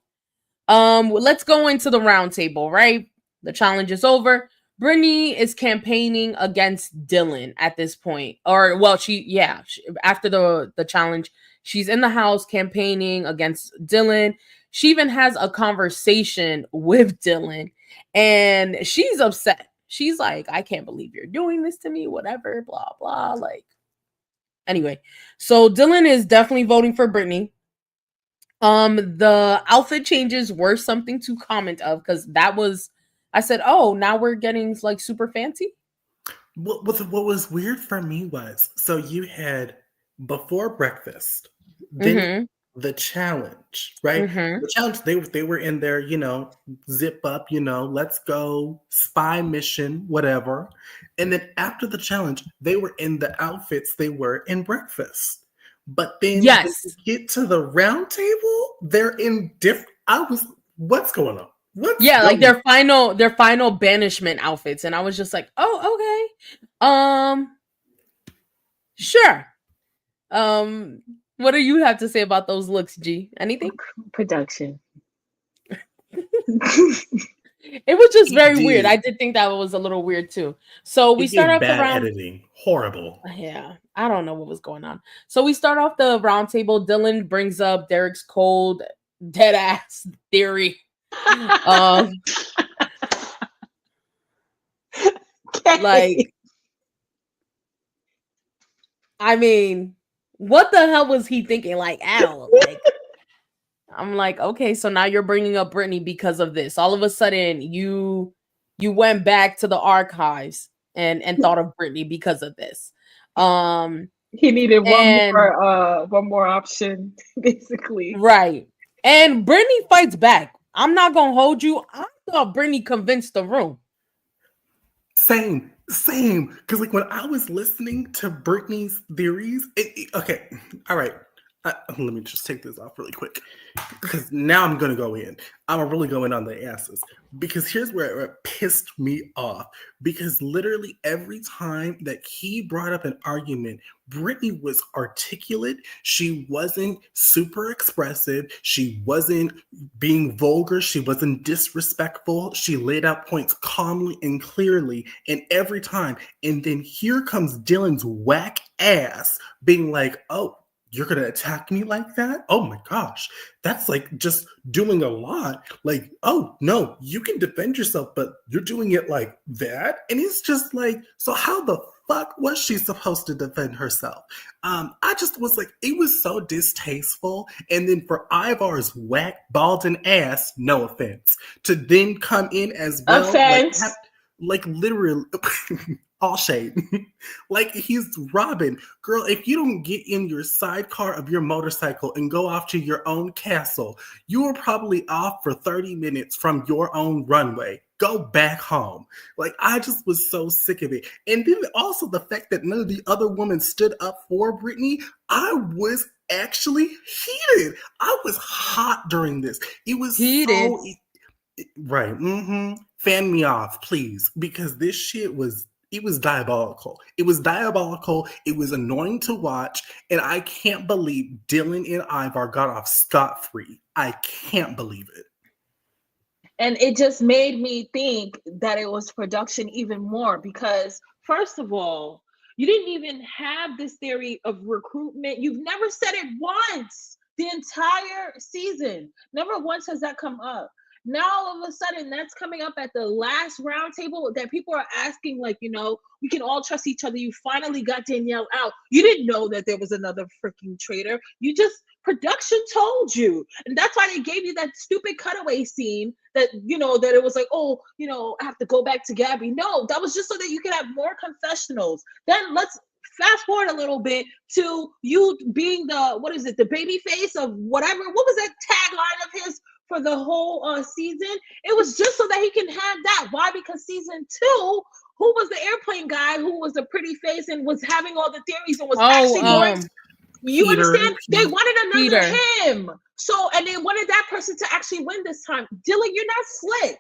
let's go into the round table, right? The challenge is over. Brittany is campaigning against Dylan at this point. Or well, after the challenge, she's in the house campaigning against Dylan. She even has a conversation with Dylan and she's upset. She's like, I can't believe you're doing this to me, whatever, blah blah. Like, anyway, so Dylan is definitely voting for Brittany. The outfit changes were something to comment of because that was, I said, oh, now we're getting like super fancy. What was weird for me was, so you had before breakfast, then Mm-hmm. the challenge, right? Mm-hmm. The challenge, they were in there, zip up, let's go, spy mission, whatever. And then after the challenge, they were in the outfits they were in breakfast. But then when you Yes. get to the round table, they're in different. What's going on? Yeah, like their final banishment outfits, and I was just like, oh, okay, sure. What do you have to say about those looks, G? Anything? Production. It was just very weird. Indeed. I did think that was a little weird too. So we It start gave off the bad round. editing. Horrible. Yeah, I don't know what was going on. So we start off the round table. Dylan brings up Derek's cold, dead ass theory. Like, I mean, what the hell was he thinking? Like, ow. Like, I'm like, okay, so now you're bringing up Brittany because of this. All of a sudden, you went back to the archives and thought of Brittany because of this. He needed And one more option, basically. right. And Brittany fights back. I'm not gonna hold you. I thought Brittany convinced the room. Same. Because like when I was listening to Britney's theories, okay, all right. Let me just take this off really quick because now I'm gonna go in. I'm really going on the asses because here's where it pissed me off. Because literally every time that he brought up an argument, Britney was articulate. She wasn't super expressive. She wasn't being vulgar. She wasn't disrespectful. She laid out points calmly and clearly. And every time, and then here comes Dylan's whack ass being like, oh, you're going to attack me like that? Oh my gosh. That's like just doing a lot. Like, oh no, you can defend yourself, but you're doing it like that. And it's just like, so how the fuck was she supposed to defend herself? I just was like, it was so distasteful. And then for Ivar's whack, balding ass, no offense, to then come in as well. Offense. Like literally all shade. Like he's Robin. Girl, if you don't get in your sidecar of your motorcycle and go off to your own castle, you are probably off for 30 minutes from your own runway. Go back home. Like I just was so sick of it. And then also the fact that none of the other women stood up for Britney, I was actually heated. I was hot during this. It was Heated. so right. Fan me off, please, because this shit was diabolical. It was diabolical. It was annoying to watch, and I can't believe Dylan and Ivar got off scot-free. I can't believe it. And it just made me think that it was production even more because, first of all, you didn't even have this theory of recruitment. You've never said it once the entire season. Never once has that come up. Now all of a sudden that's coming up at the last round table that people are asking, like, we can all trust each other. You finally got Danielle out. You didn't know that there was another freaking traitor. Production told you. And that's why they gave you that stupid cutaway scene that, that it was like, oh, I have to go back to Gabby. No, that was just so that you could have more confessionals. Then let's fast forward a little bit to you being the baby face of whatever. What was that tagline of his for the whole season? It was just so that he can have that. Why? Because season 2, who was the airplane guy who was the pretty face and was having all the theories and was actually going... You understand? They wanted another him. So, and they wanted that person to actually win this time. Dylan, you're not slick.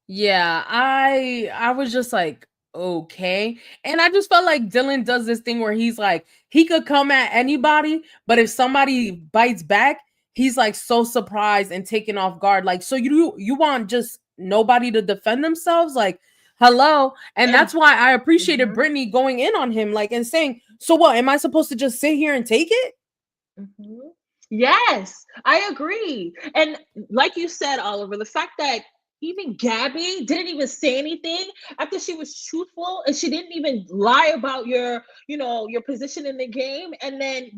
Yeah, I was just like, okay. And I just felt like Dylan does this thing where he's like, he could come at anybody, but if somebody bites back, he's like so surprised and taken off guard. Like, so you want just nobody to defend themselves? Like, hello. And that's why I appreciated Brittany going in on him, like, and saying, so what, am I supposed to just sit here and take it? Yes, I agree. And like you said, Oliver, the fact that even Gabby didn't even say anything after she was truthful, and she didn't even lie about your position in the game. And then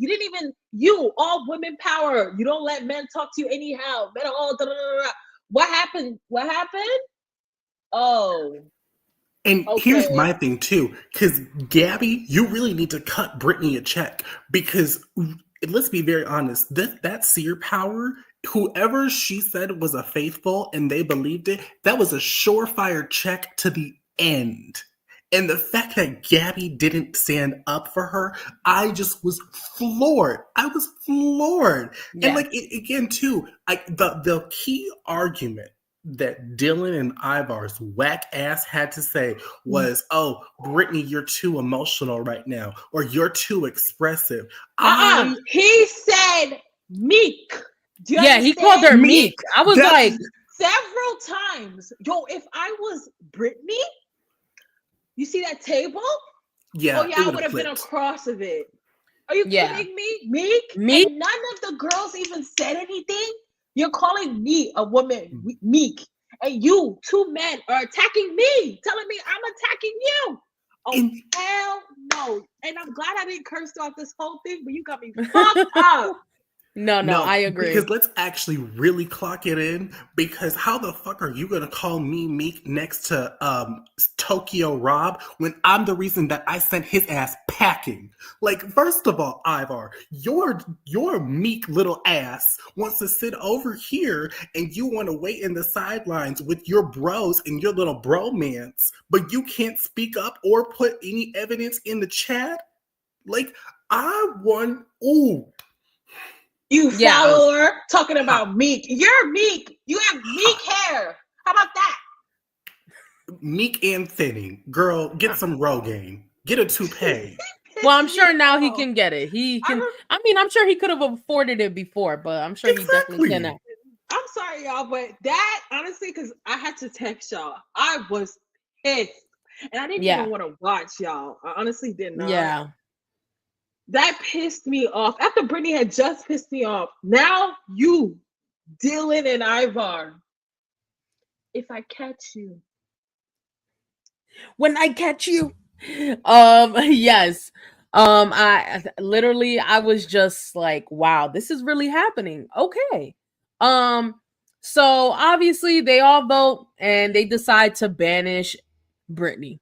all women power. You don't let men talk to you anyhow. Men are all What happened? Oh. And here's my thing too, because Gabby, you really need to cut Brittany a check, because let's be very honest, that seer power, whoever she said was a faithful and they believed it, that was a surefire check to the end. And the fact that Gabby didn't stand up for her, I just was floored. Yeah. And like again too, the key argument that Dylan and Ivar's whack ass had to say was, oh, Brittany, you're too emotional right now, or you're too expressive. He said meek. He called her meek. I was like, several times. Yo, if I was Brittany, you see that table? Yeah. I would have been across of it. Are you kidding me? Meek? And none of the girls even said anything. You're calling me a woman meek, and you, 2 men, are attacking me, telling me I'm attacking you. Oh, hell no. And I'm glad I didn't curse throughout this whole thing, but you got me fucked up. No, No, I because agree. let's actually really clock it in. Because how the fuck are you gonna call me Meek next to Tokyo Rob when I'm the reason that I sent his ass packing? Like, first of all, Ivar, your meek little ass wants to sit over here and you want to wait in the sidelines with your bros and your little bromance, but you can't speak up or put any evidence in the chat. Like, I want. Ooh. You Yeah. follower talking Ha, about Meek. You're Meek. You have Meek ha. hair. How about that? Meek and thinning. Girl, get some Rogaine. Get a toupee. Well, Piss I'm me sure now he off. can get it. He I can. re- I mean, I'm sure he could have afforded it before, but I'm sure he definitely can Exactly. now. I'm sorry, y'all, but that honestly, because I had to text y'all, I was pissed, and I didn't even Yeah. want to watch y'all. I honestly did not. Yeah. That pissed me off. After Brittany had just pissed me off, now you, Dylan and Ivar. If I catch you, When I catch you. Yes. I literally I was just like, wow, this is really happening. Okay. Um, so obviously they all vote and they decide to banish Brittany.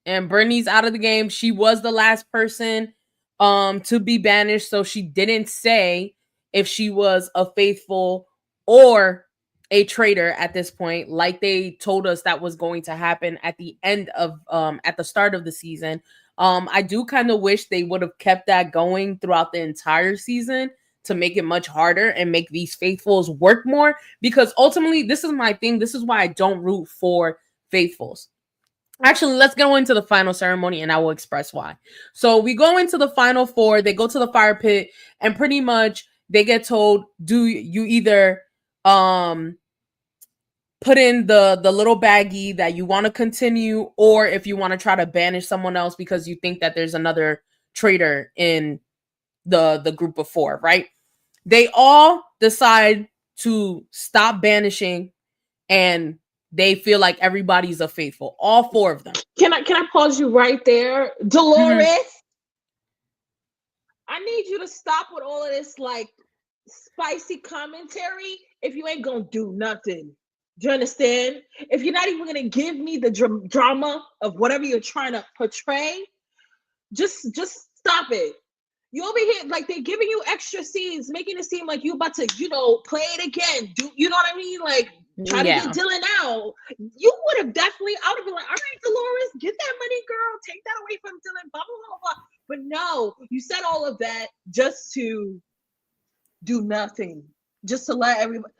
And Brittany's out of the game. She was the last person to be banished, so she didn't say if she was a faithful or a traitor at this point, like they told us that was going to happen at the end of at the start of the season. I do kind of wish they would have kept that going throughout the entire season to make it much harder and make these faithfuls work more, because ultimately this is my thing. This is why I don't root for faithfuls. Actually, let's go into the final ceremony and I will express why. So we go into the final four, they go to the fire pit, and pretty much they get told, do you either put in the little baggie that you want to continue, or if you want to try to banish someone else because you think that there's another traitor in the group of four, right? They all decide to stop banishing, and they feel like everybody's a faithful, all four of them. can I pause you right there, Mhm. Dolores? I need you to stop with all of this like spicy commentary if you ain't gonna do nothing. Do you understand? If you're not even gonna give me the drama of whatever you're trying to portray, just stop it. You over here like they're giving you extra scenes, making it seem like you about to, play it again. Do you know what I mean? Like try to get Yeah. Dylan out. You would have definitely, I would have been like, all right, Dolores, get that money, girl. Take that away from Dylan. Blah blah blah blah. But no, you said all of that just to do nothing, just to let everybody.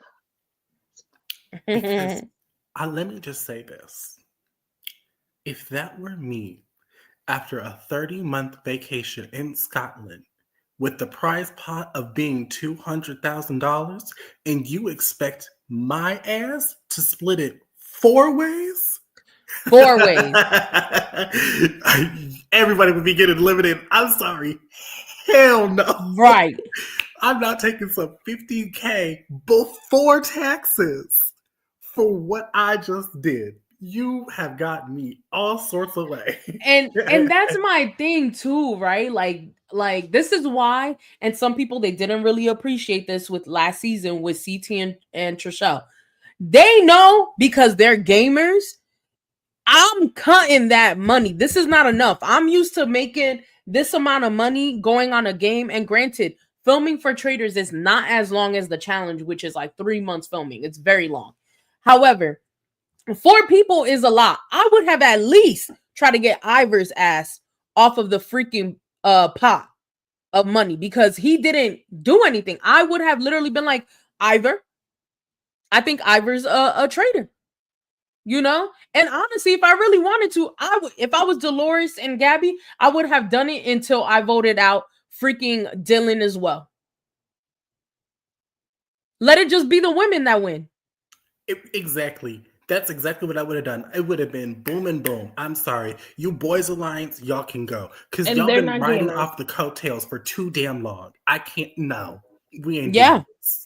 Because let me just say this. If that were me after a 30-month vacation in Scotland with the prize pot of being $200,000 and you expect my ass to split it 4 ways? Four ways. Everybody would be getting limited. I'm sorry. Hell no. Right. I'm not taking some 50K before taxes for what I just did. You have gotten me all sorts of way. And that's my thing too, right? Like this is why, and some people they didn't really appreciate this with last season with CT and Trishelle. They know because they're gamers. I'm cutting that money. This is not enough. I'm used to making this amount of money going on a game. And granted, filming for Traitors is not as long as the challenge, which is like 3 months filming. It's very long. However, 4 people is a lot. I would have at least tried to get Ivar's ass off of the freaking pot of money because he didn't do anything. I would have literally been like, Ivar, I think Ivar's a traitor. You know, and honestly, if I really wanted to, I would. If I was Dolores and Gabby, I would have done it until I voted out freaking Dylan as well. Let it just be the women that win. Exactly. That's exactly what I would have done. It would have been boom and boom. I'm sorry. You boys alliance, y'all can go. Because And y'all they're been not doing riding that. off the coattails for too damn long. I can't, no. We ain't doing Yeah, this.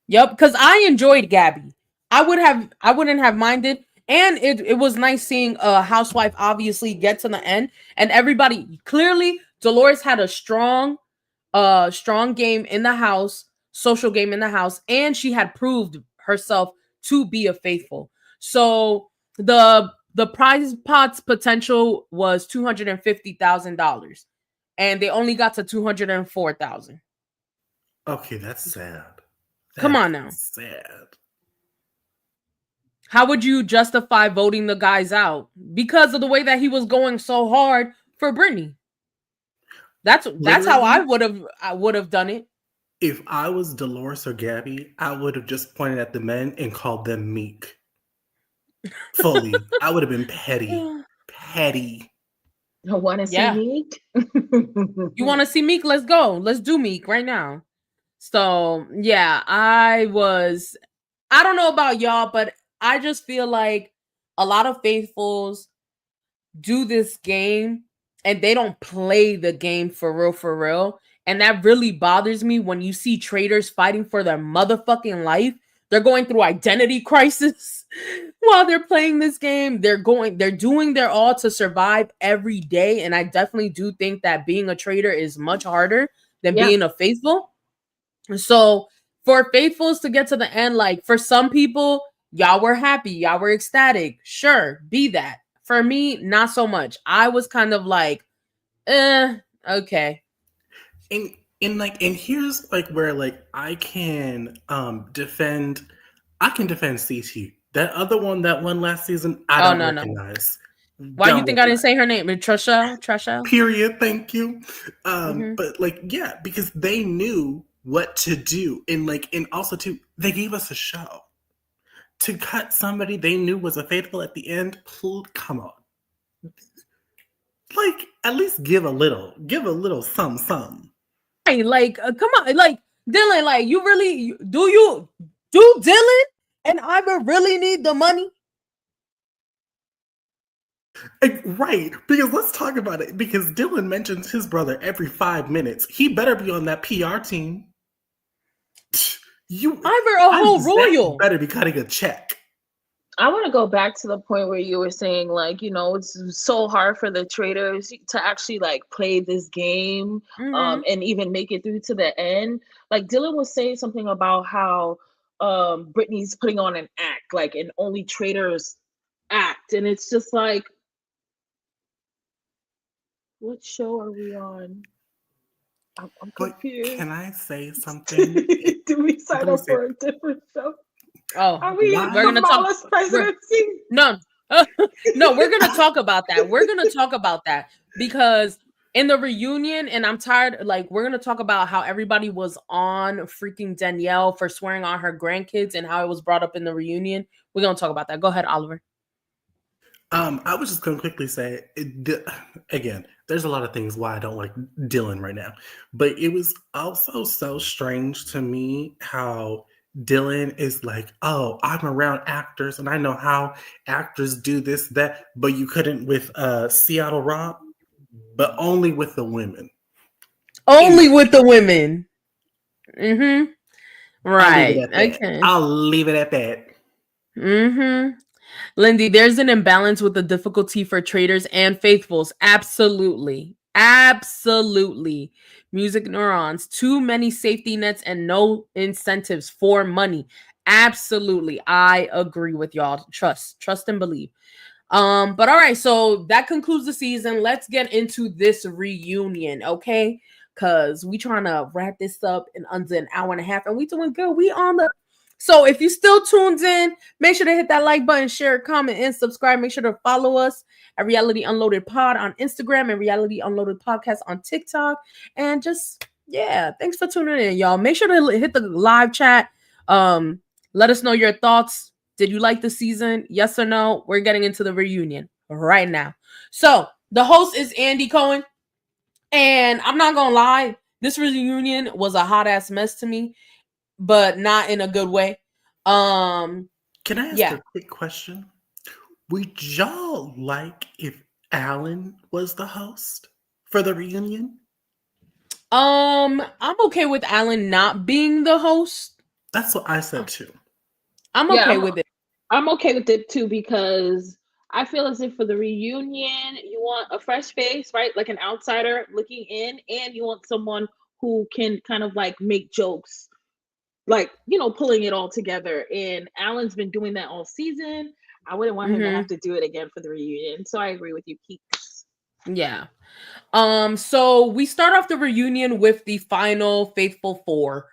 yep. Because I enjoyed Gabby. I wouldn't have minded, and it was nice seeing a housewife obviously get to the end, and everybody clearly Dolores had a strong strong game in the house, social game in the house, and she had proved herself to be a faithful. So the prize pot's potential was $250,000, and they only got to 204,000. Okay, that's sad. Come That's on now. sad. How would you justify voting the guys out because of the way that he was going so hard for Brittany? That's how Literally, I would have done it. if I was Dolores or Gabby, I would have just pointed at the men and called them meek. Fully. I would have been petty. Petty. I want to see Yeah. Meek. You want to see Meek? Let's go. Let's do Meek right now. So, yeah, I don't know about y'all, but I just feel like a lot of faithfuls do this game and they don't play the game for real, for real. And that really bothers me when you see traitors fighting for their motherfucking life. They're going through identity crisis while they're playing this game. They're doing their all to survive every day. And I definitely do think that being a traitor is much harder than being a faithful. So for faithfuls to get to the end, like for some people, y'all were happy, y'all were ecstatic. Sure, be that. For me, not so much. I was kind of like, okay. And here's like where like I can defend CT. That other one that won last season, I don't recognize. Why you think I didn't say her name? Trishelle? Period. Thank you. Mm-hmm. But like, yeah, because they knew what to do. And also too, they gave us a show. To cut somebody they knew was a faithful at the end, come on. Like, at least give a little some. Hey, like, come on, like Dylan, like you really do Dylan and Ivor really need the money? Right, because let's talk about it. Because Dylan mentions his brother every 5 minutes. He better be on that PR team. Ivor a whole royal better be cutting a check. I want to go back to the point where you were saying, like, it's so hard for the traders to actually like play this game, and even make it through to the end. Like Dylan was saying something about how Brittany's putting on an act, like, and only traders act, and it's just like, what show are we on? I'm confused. But can I say something? Do we sign up for a different show? Oh, are we in Kamala's presidency? No, no, we're gonna talk about that. We're gonna talk about that because in the reunion, and I'm tired. Like, we're gonna talk about how everybody was on freaking Danielle for swearing on her grandkids and how it was brought up in the reunion. We're gonna talk about that. Go ahead, Oliver. I was just going to quickly say, again, there's a lot of things why I don't like Dylan right now. But it was also so strange to me how Dylan is like, oh, I'm around actors and I know how actors do this, that, but you couldn't with Seattle Rob, but only with the women. Only with the women. Mm-hmm. Right. Okay. I'll leave it at that. Mm-hmm. Lindy, there's an imbalance with the difficulty for traders and faithfuls. Absolutely. Absolutely. Music neurons, too many safety nets and no incentives for money. Absolutely. I agree with y'all. Trust and believe. But all right, so that concludes the season. Let's get into this reunion, okay? Because we trying to wrap this up in under an hour and a half, and we doing good. We on the So if you still tuned in, make sure to hit that like button, share, comment, and subscribe. Make sure to follow us at Reality Unloaded Pod on Instagram and Reality Unloaded Podcast on TikTok. And just, yeah, thanks for tuning in, y'all. Make sure to hit the live chat. Let us know your thoughts. Did you like the season? Yes or no? We're getting into the reunion right now. So the host is Andy Cohen. And I'm not going to lie, this reunion was a hot ass mess to me, but not in a good way. Can I ask a quick question? Would y'all like if Alan was the host for the reunion? I'm okay with Alan not being the host. That's what I said too. I'm okay with it. I'm okay with it too, because I feel as if for the reunion, you want a fresh face, right? Like an outsider looking in, and you want someone who can kind of like make jokes, like, you know, pulling it all together. And Alan's been doing that all season. I wouldn't want him to have to do it again for the reunion. So I agree with you, Keeks. Yeah. So we start off the reunion with the final Faithful Four.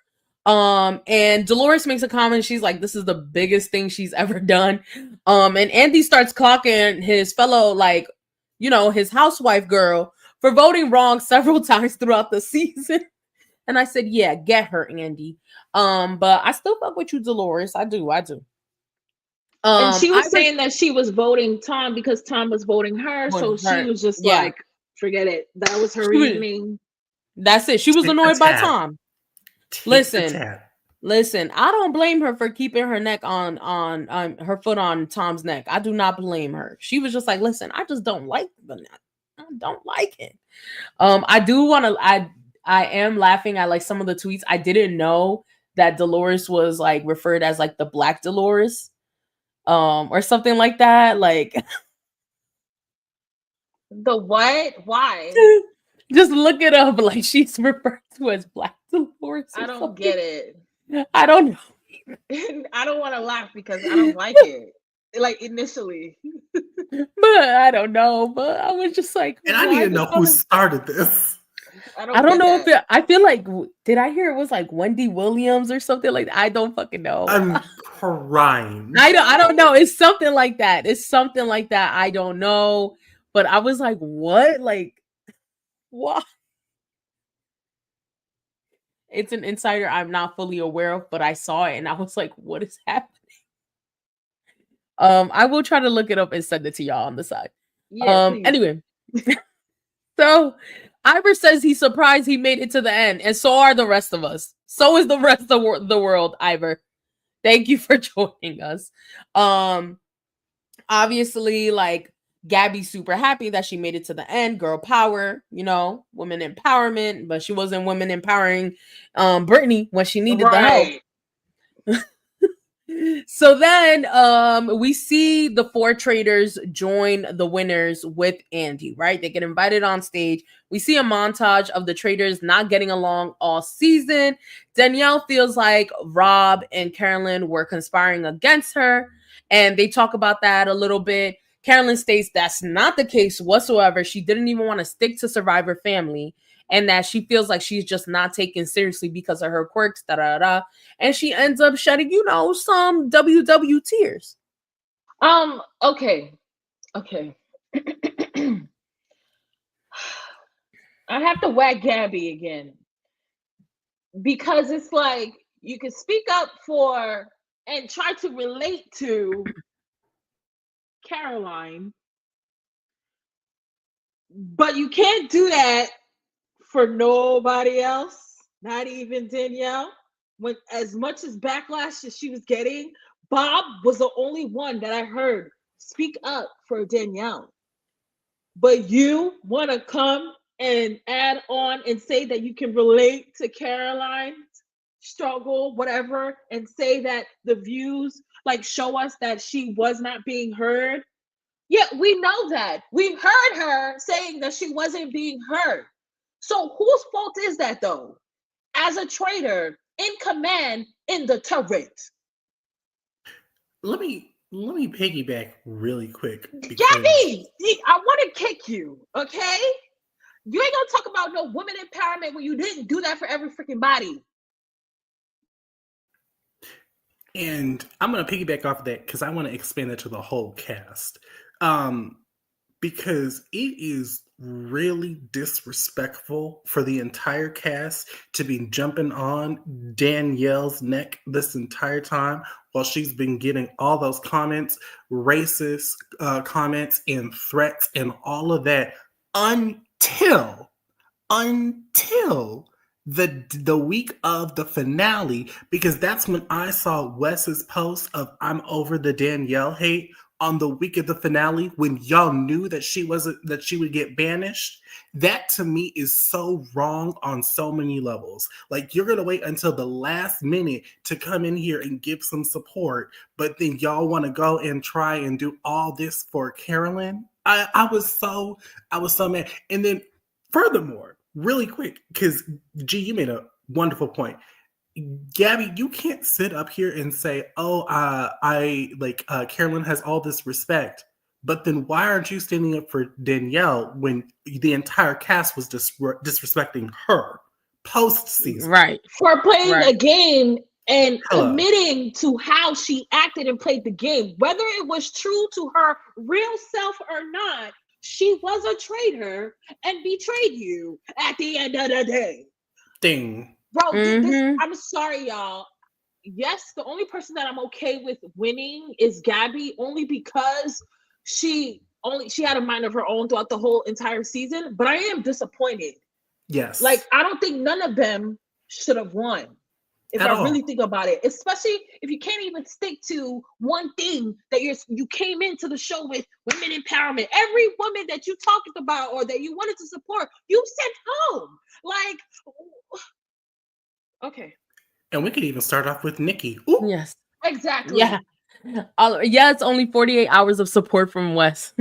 And Dolores makes a comment. She's like, this is the biggest thing she's ever done. And Andy starts clocking his fellow, like, you know, his housewife girl for voting wrong several times throughout the season. And I said, yeah, get her, Andy. But I still fuck with you, Dolores. I do. And she was Ivory saying that she was voting Tom because Tom was voting her. was So she her. was just Yeah. like, forget it. That was her She was, evening. that's it. She was Tit for annoyed by tat. Tom. Tit for tat. Listen, I don't blame her for keeping her neck on her foot on Tom's neck. I do not blame her. She was just like, listen, I just don't like the neck. I don't like it. I do want to. I am laughing at like some of the tweets. I didn't know that Dolores was like referred as like the Black Dolores, or something like that. Like, The what? Why? just look it up. Like she's referred to as Black Dolores. I don't something. get it. I don't know. I don't want to laugh because I don't like it. Like initially. But I don't know. But I was just like, And I need to know who started this. I I don't know that. I feel like, did I hear it was like Wendy Williams or something like that? I don't fucking know. I'm crying. I don't know. It's something like that. I don't know. But I was like, what? Like, what? It's an insider I'm not fully aware of, but I saw it and I was like, what is happening? I will try to look it up and send it to y'all on the side. Yeah, please. Anyway. So Ivor says he's surprised he made it to the end, and so are the rest of us. So is the rest of the world, Ivor. Thank you for joining us. Obviously, like, Gabby's super happy that she made it to the end. Girl power, you know, women empowerment, but she wasn't women empowering Brittany when she needed the help. So then we see the four traitors join the winners with Andy, right? They get invited on stage. We see a montage of the traitors not getting along all season. Danielle feels like Rob and Carolyn were conspiring against her, and they talk about that a little bit. Carolyn states that's not the case whatsoever. She didn't even want to stick to Survivor family, and that she feels like she's just not taken seriously because of her quirks, and she ends up shedding, you know, some WW tears. Okay. I have to whack Gabby again. Because it's like you can speak up for and try to relate to Caroline, but you can't do that for nobody else, not even Danielle. When as much as backlash as she was getting, Bob was the only one that I heard speak up for Danielle. But you want to come and add on and say that you can relate to Caroline's struggle, whatever, and say that the views like show us that she was not being heard. Yeah, we know that. We've heard her saying that she wasn't being heard. So whose fault is that though? As a traitor in command in the turret. Let me piggyback really quick. Gabby, I want to kick you, okay? You ain't gonna talk about no women empowerment when you didn't do that for every freaking body. And I'm gonna piggyback off of that because I want to expand it to the whole cast. Because it is really disrespectful for the entire cast to be jumping on Danielle's neck this entire time while she's been getting all those comments, racist comments and threats and all of that until the week of the finale, because that's when I saw Wes's post of "I'm over the Danielle hate" on the week of the finale, when y'all knew that she would get banished. That to me is so wrong on so many levels. Like, you're gonna wait until the last minute to come in here and give some support, but then y'all want to go and try and do all this for Carolyn. I was so mad. And then furthermore, really quick, because G, you made a wonderful point. Gabby, you can't sit up here and say, "Oh, I like Carolyn has all this respect," but then why aren't you standing up for Danielle when the entire cast was disrespecting her post season? Right. For playing Right. a game and Hello. admitting to how she acted and played the game, whether it was true to her real self or not, she was a traitor and betrayed you at the end of the day. Ding. Bro, Mhm. I'm sorry, y'all. Yes, the only person that I'm okay with winning is Gabby, only because she had a mind of her own throughout the whole entire season. But I am disappointed. Yes. Like, I don't think none of them should have won. If At I all. really think about it, especially if you can't even stick to one thing that you came into the show with, women empowerment. Every woman that you talked about or that you wanted to support, you sent home. Like, okay. And we could even start off with Nikki. Ooh. Yes. Exactly. Yeah. Yeah, it's only 48 hours of support from Wes.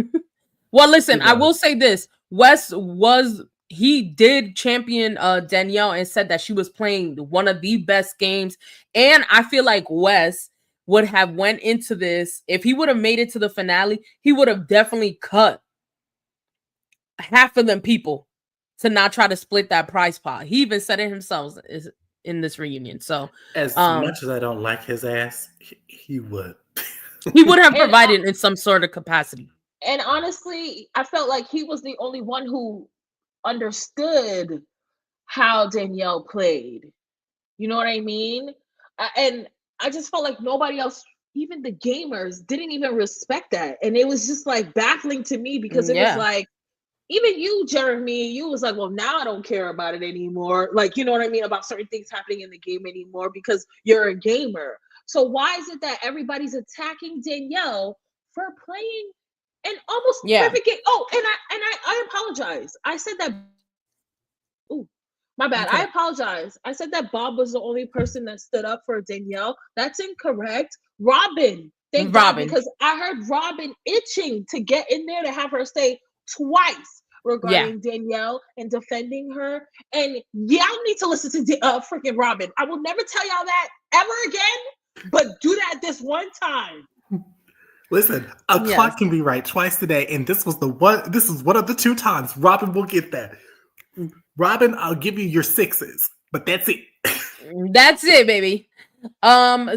Well, listen, I will say this. Wes he did champion Danielle and said that she was playing one of the best games. And I feel like Wes would have went into this, if he would have made it to the finale, he would have definitely cut half of them people to not try to split that prize pot. He even said it himself in this reunion. So as much as I don't like his ass, he would. He would have provided in some sort of capacity. And honestly, I felt like he was the only one who understood how Danielle played. You know what I mean? And I just felt like nobody else, even the gamers, didn't even respect that. And it was just like baffling to me because it was like, even you, Jeremy, you was like, well, now I don't care about it anymore. Like, you know what I mean? About certain things happening in the game anymore because you're a gamer. So why is it that everybody's attacking Danielle for playing an almost perfect game? Oh, and I apologize. I said that. Ooh, my bad. Okay. I apologize. I said that Bob was the only person that stood up for Danielle. That's incorrect. Robin. Thank God, because I heard Robin itching to get in there to have her say twice regarding Danielle and defending her. And y'all need to listen to freaking Robin. I will never tell y'all that ever again, but do that this one time. Listen, a clock can be right twice a day, and this is one of the 2 times. Robin will get that. Robin, I'll give you your 6s, but that's it. That's it, baby.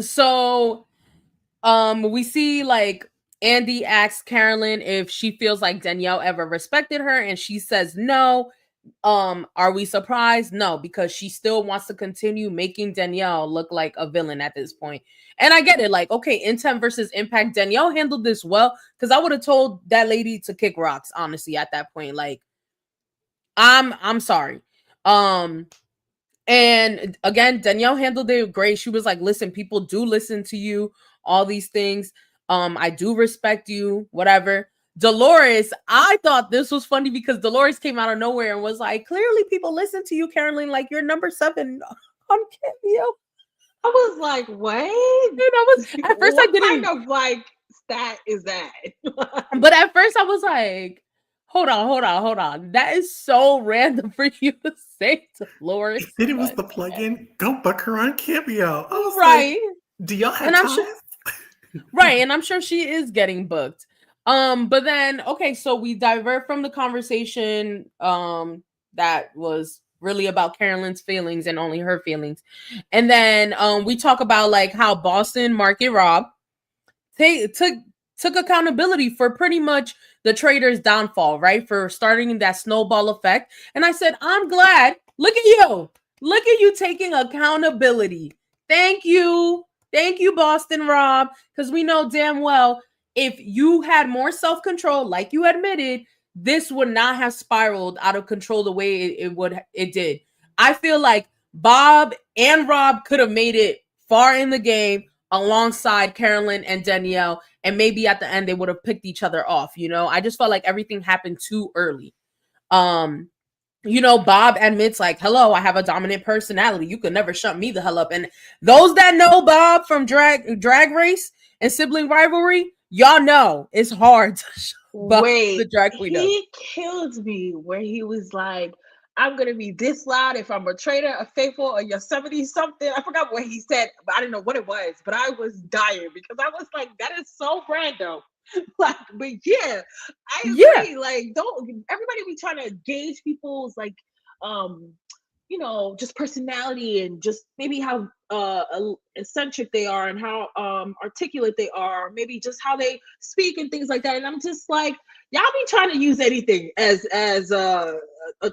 So we see like Andy asks Carolyn if she feels like Danielle ever respected her, and she says no. Are we surprised? No, because she still wants to continue making Danielle look like a villain at this point. And I get it, like, okay, Intent versus Impact, Danielle handled this well, because I would have told that lady to kick rocks, honestly, at that point. Like, I'm sorry. And again, Danielle handled it great. She was like, listen, people do listen to you, all these things. I do respect you, whatever. Dolores, I thought this was funny because Dolores came out of nowhere and was like, clearly people listen to you, Carolyn, like you're number 7 on Cameo. I was like, what? And I was at first what I didn't kind of like stat is that? But at first I was like, hold on. That is so random for you to say, Dolores. Then it was the plug-in. Go book her on Cameo. I was right. Like, do y'all have and time? I'm sure, right, and I'm sure she is getting booked. But then okay, so we divert from the conversation that was really about Carolyn's feelings and only her feelings. And then we talk about like how Boston Market Rob took accountability for pretty much the Traitors' downfall, right? For starting that snowball effect. And I said, I'm glad. Look at you taking accountability. Thank you, Boston Rob, because we know damn well if you had more self-control, like you admitted, this would not have spiraled out of control the way it did. I feel like Bob and Rob could have made it far in the game alongside Carolyn and Danielle, and maybe at the end they would have picked each other off. You know, I just felt like everything happened too early. You know, Bob admits like, hello, I have a dominant personality. You could never shut me the hell up. And those that know Bob from drag race and sibling rivalry, y'all know it's hard to shut Bob, Wait, the drag queen up. He killed me where he was like, I'm gonna be this loud if I'm a traitor, a faithful, or Yosemite something. I forgot what he said, but I didn't know what it was. But I was dying because I was like, that is so random. Like, but yeah, I Yeah. agree. Like, don't everybody be trying to gauge people's like um just personality and just maybe how eccentric they are and how articulate they are, maybe just how they speak and things like that. And I'm just like, y'all be trying to use anything as a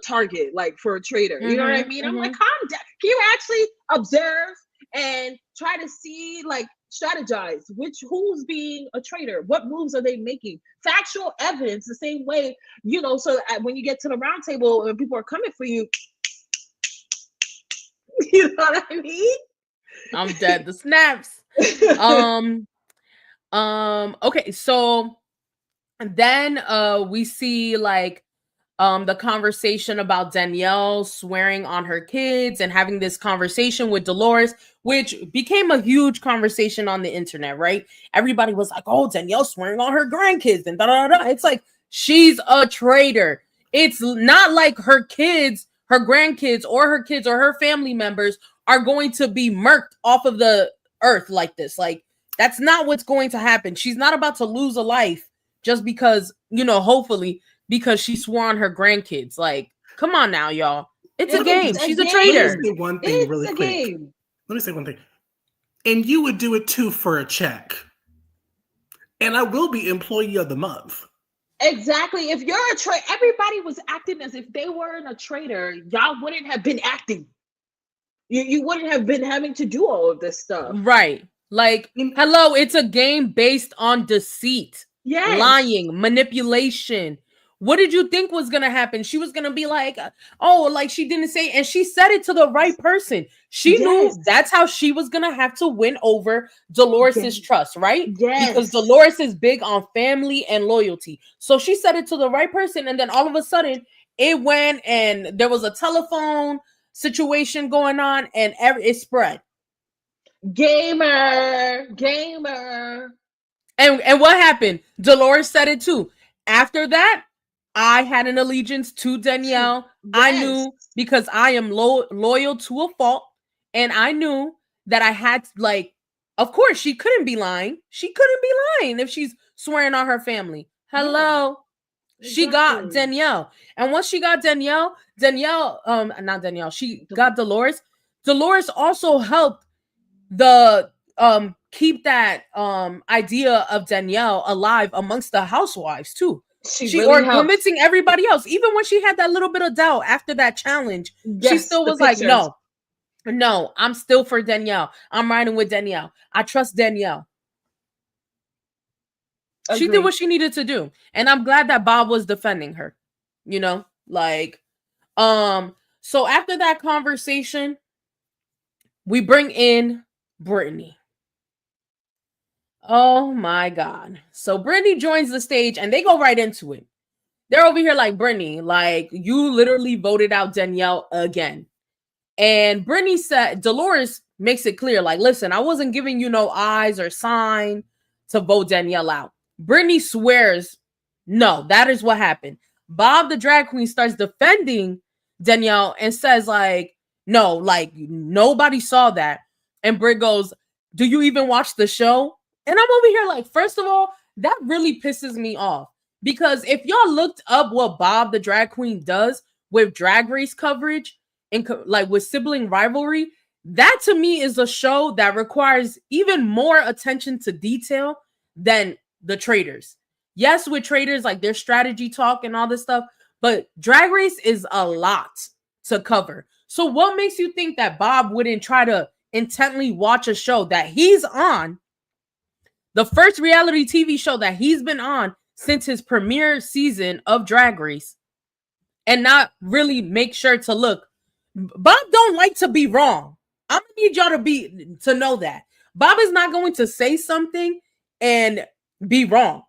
target, like for a traitor. You know what I Mm-hmm. mean? I'm like, Mm-hmm. calm down. Can you actually observe and try to see, like, strategize who's being a traitor, what moves are they making, factual evidence, the same way, so that when you get to the round table and people are coming for you, you know what I mean? I'm dead. The snaps. Um. Okay. So then, we see like the conversation about Danielle swearing on her kids and having this conversation with Dolores, which became a huge conversation on the internet, right? Everybody was like, oh, Danielle swearing on her grandkids and da da da. It's like, she's a traitor. It's not like her kids, her grandkids, or her kids or her family members are going to be murked off of the earth like this. Like, that's not what's going to happen. She's not about to lose a life just because, hopefully, because she swore on her grandkids. Like, come on now, y'all. It's a It's game. a She's a Let me traitor. game. say one thing It's really a quick. game. Let me say one thing. And you would do it too for a check. And I will be employee of the month. Exactly. If you're a traitor, everybody was acting as if they weren't a traitor. Y'all wouldn't have been acting. You wouldn't have been having to do all of this stuff. Right. Like, And hello, it's a game based on deceit, Yes. lying, manipulation. What did you think was going to happen? She was going to be like, oh, like she didn't say, and she said it to the right person. She knew Yes. that's how she was going to have to win over Dolores's Yes. trust, right? Because Yes. Dolores is big on family and loyalty. So she said it to the right person. And then all of a sudden, it went and there was a telephone situation going on and it spread. Gamer. And what happened? Dolores said it too. After that, I had an allegiance to Danielle. I Yes. knew because I am loyal to a fault, and I knew that I had like, of course, she couldn't be lying. She couldn't be lying if she's swearing on her family. Yeah, Hello, she got exactly. Danielle, and once she got Danielle, not Danielle, she got Dolores. Dolores also helped the keep that idea of Danielle alive amongst the housewives too. She She really or helped. convincing everybody else, even when she had that little bit of doubt after that challenge, she Yes, still the was like, pictures. no, I'm still for Danielle. I'm riding with Danielle. I trust Danielle. She did Agree. what she needed to do, and I'm glad that Bob was defending her. Like, so after that conversation, we bring in Brittany. Oh my God. So Brittany joins the stage and they go right into it. They're over here like, Brittany, like, you literally voted out Danielle again. And Brittany said, Dolores makes it clear, like, listen, I wasn't giving you no eyes or sign to vote Danielle out. Brittany swears, no, that is what happened. Bob the drag queen starts defending Danielle and says, like, no, like, nobody saw that. And Britt goes, do you even watch the show? And I'm over here like, first of all, that really pisses me off. Because if y'all looked up what Bob the drag queen does with drag race coverage, and like with sibling rivalry, that to me is a show that requires even more attention to detail than the Traitors. Yes, with Traitors, like their strategy talk and all this stuff, but Drag Race is a lot to cover. So what makes you think that Bob wouldn't try to intently watch a show that he's on, the first reality TV show that he's been on since his premiere season of Drag Race, and not really make sure to look? Bob don't like to be wrong. I'm gonna need y'all to know that Bob is not going to say something and be wrong.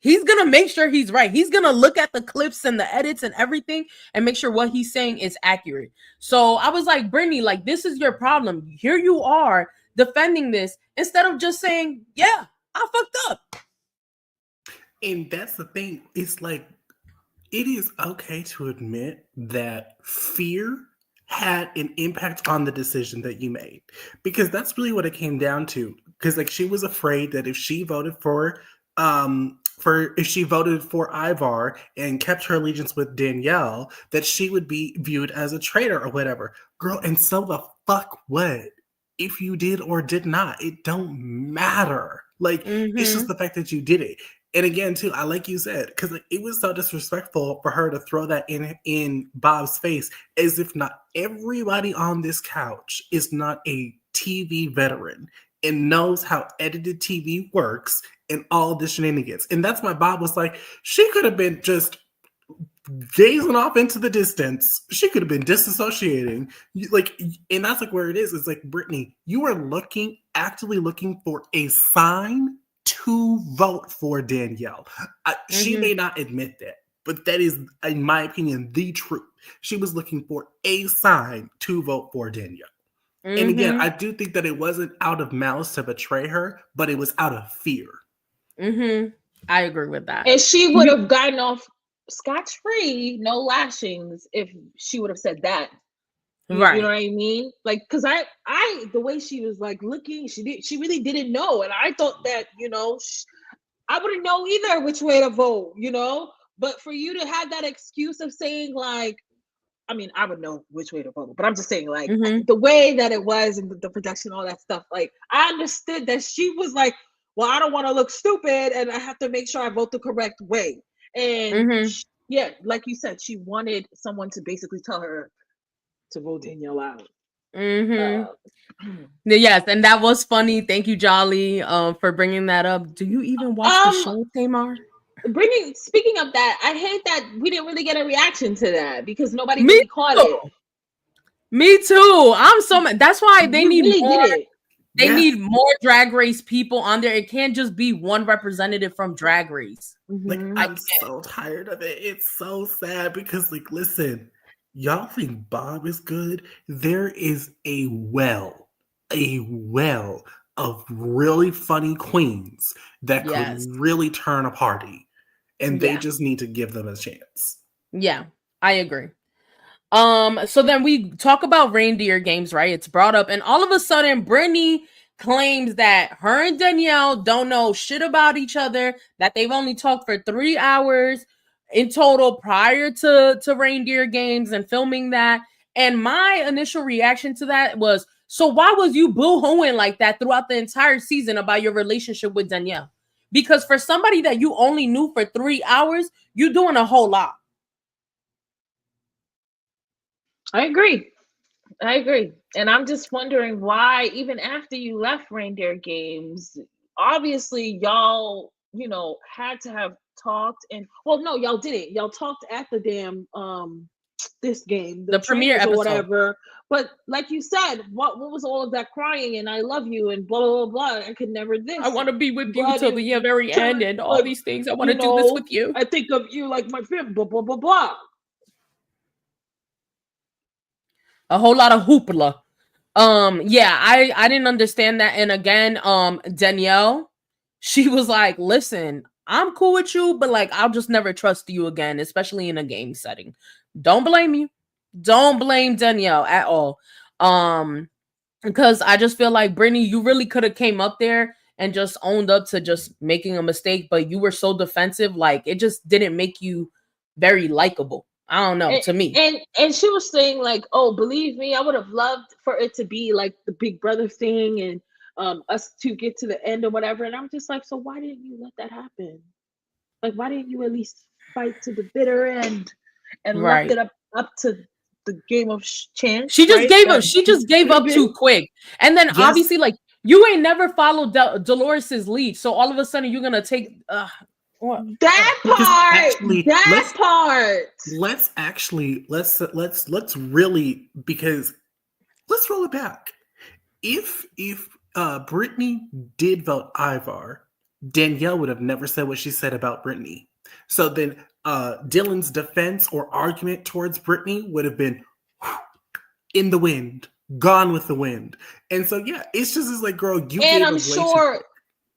He's gonna make sure he's right. He's gonna look at the clips and the edits and everything and make sure what he's saying is accurate. So I was like, Brittany, like, this is your problem. Here you are defending this instead of just saying, yeah, I fucked up. that's the thing. It's like it is okay to admit that fear had an impact on the decision that you made, because that's really what it came down to. Because like she was afraid that if she voted for if she voted for Ivar and kept her allegiance with Danielle, that she would be viewed as a traitor or whatever. Girl, and so the fuck what? If you did or did not, it don't matter. Like, it's just Mm-hmm. the fact that you did it. And again, too, I like you said, because like, it was so disrespectful for her to throw that in Bob's face, as if not everybody on this couch is not a TV veteran and knows how edited TV works and all the shenanigans. And that's why Bob was like, she could have been just gazing off into the distance. She could have been disassociating. Like, and that's like where it is. It's like, Brittany, you are actively looking for a sign to vote for Danielle. She Mm-hmm. may not admit that, but that is, in my opinion, the truth. She was looking for a sign to vote for Danielle. And again, Mm-hmm. I do think that it wasn't out of malice to betray her, but it was out of fear. Mm-hmm. I agree with that. And she would have gotten off scotch free, no lashings, if she would have said that. You know Right. what I mean? Like, cause the way she was like looking, she really didn't know, and I thought that, I wouldn't know either which way to vote, But for you to have that excuse of saying like, I mean, I would know which way to vote, but I'm just saying like Mm-hmm. the way that it was and the production, all that stuff. Like, I understood that she was like, well, I don't want to look stupid, and I have to make sure I vote the correct way. And Mm-hmm. yeah, like you said, she wanted someone to basically tell her to vote Danielle out. Mm-hmm. Uh, Yes, and that was funny. Thank you, Jolly, for bringing that up. Do you even watch the um, show, Tamar? speaking of that, I hate that we didn't really get a reaction to that because nobody Me really caught it. too. Me too. I'm so mad. That's why they You need really more. did it. They Yes. need more Drag Race people on there. It can't just be one representative from Drag Race. Like, Mm-hmm. I'm so tired of it. It's so sad because, like, listen, y'all think Bob is good? There is a well of really funny queens that could Yes. really turn a party, and they Yeah. just need to give them a chance. Yeah. I agree. So then we talk about reindeer games, right? It's brought up, and all of a sudden, Brittany claims that her and Danielle don't know shit about each other, that they've only talked for 3 hours in total prior to reindeer games and filming that. And my initial reaction to that was, so why was you boo-hooing like that throughout the entire season about your relationship with Danielle? Because for somebody that you only knew for 3 hours, you're doing a whole lot. I agree. And I'm just wondering why, even after you left Reindeer Games, obviously y'all, had to have talked. And well, no, y'all didn't. Y'all talked at the damn this game, the The premiere trainers or episode. whatever. But like you said, what was all of that crying and I love you and blah blah blah blah. I could never I this. want to be with you But till if the very end turn and all like, these things. I want to do this with you. I think of you like my friend, blah blah blah blah. A whole lot of hoopla. Yeah, I didn't understand that. And again, Danielle, she was like, listen, I'm cool with you, but like I'll just never trust you again, especially in a game setting. Don't blame you. Don't blame Danielle at all. Um, because I just feel like Brittany, you really could have came up there and just owned up to just making a mistake, but you were so defensive, like it just didn't make you very likable. I don't know, and, to me. and she was saying like, oh, believe me, I would have loved for it to be like the Big Brother thing and us to get to the end or whatever. And I'm just like, so why didn't you let that happen? Like, why didn't you at least fight to the bitter end and left Right. it up to the game of chance, She just right? gave up. That She just gave could have up been too quick. And then Yes, obviously, like you ain't never followed Dolores's lead, so all of a sudden you're gonna take what? that because part. actually, That part. let's really, because let's roll it back. If Brittany did vote Ivar, Danielle would have never said what she said about Brittany. So then Dylan's defense or argument towards Brittany would have been in the wind, gone with the wind. And so yeah, it's like, girl, you And gave I'm up way too sure, quick.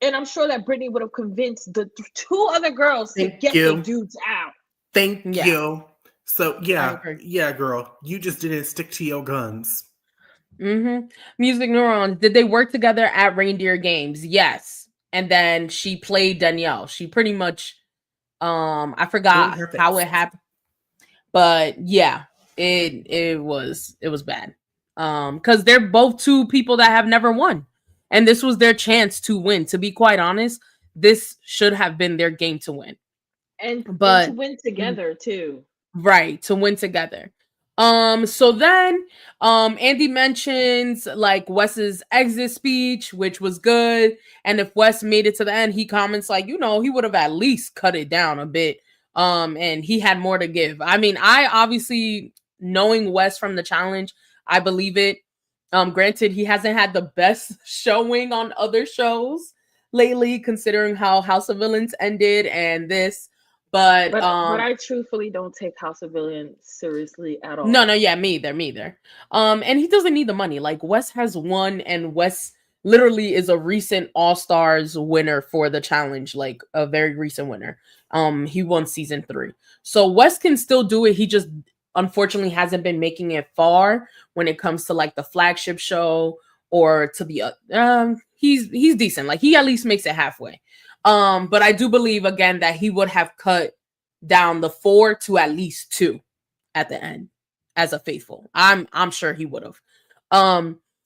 and I'm sure that Brittany would have convinced the two other girls to Thank get their you. dudes out. Thank Yeah, you. So I yeah, agree. yeah, girl, you just didn't stick to your guns. Music Neurons. Did they work together at reindeer games? Yes. And then she played Danielle. She pretty much I In forgot her how face. it happened, but yeah, it was bad. Cuz they're both two people that have never won. And this was their chance to win. To be quite honest, this should have been their game to win. And to But win mm, together too. right, to win together. So then Andy mentions like Wes's exit speech, which was good. And if Wes made it to the end, he comments like, he would have at least cut it down a bit. And he had more to give. I mean, I obviously, knowing Wes from the challenge, I believe it. Granted, he hasn't had the best showing on other shows lately, considering how House of Villains ended and this. But But I truthfully don't take House of Villains seriously at no, no, all. yeah, me either. And he doesn't need the money. Like Wes has won, and Wes literally is a recent All Stars winner for the challenge, like a very recent winner. He won season 3, so Wes can still do it. He just unfortunately hasn't been making it far when it comes to like the flagship show or to the. He's decent. Like he at least makes it halfway. But I do believe again that he would have cut down the 4 to at least 2 at the end as a faithful. I'm sure he would have.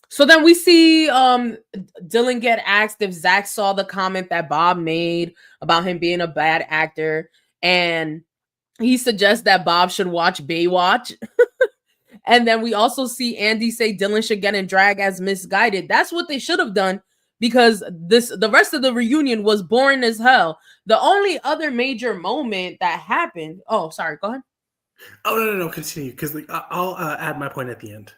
So then we see Dylan get asked if Zach saw the comment that Bob made about him being a bad actor, and he suggests that Bob should watch Baywatch. And then we also see Andy say Dylan should get in drag as misguided. That's what they should have done, because the rest of the reunion was boring as hell. The only other major moment that happened. Oh, sorry. Go ahead. Oh no, continue because like, I'll add my point at the end.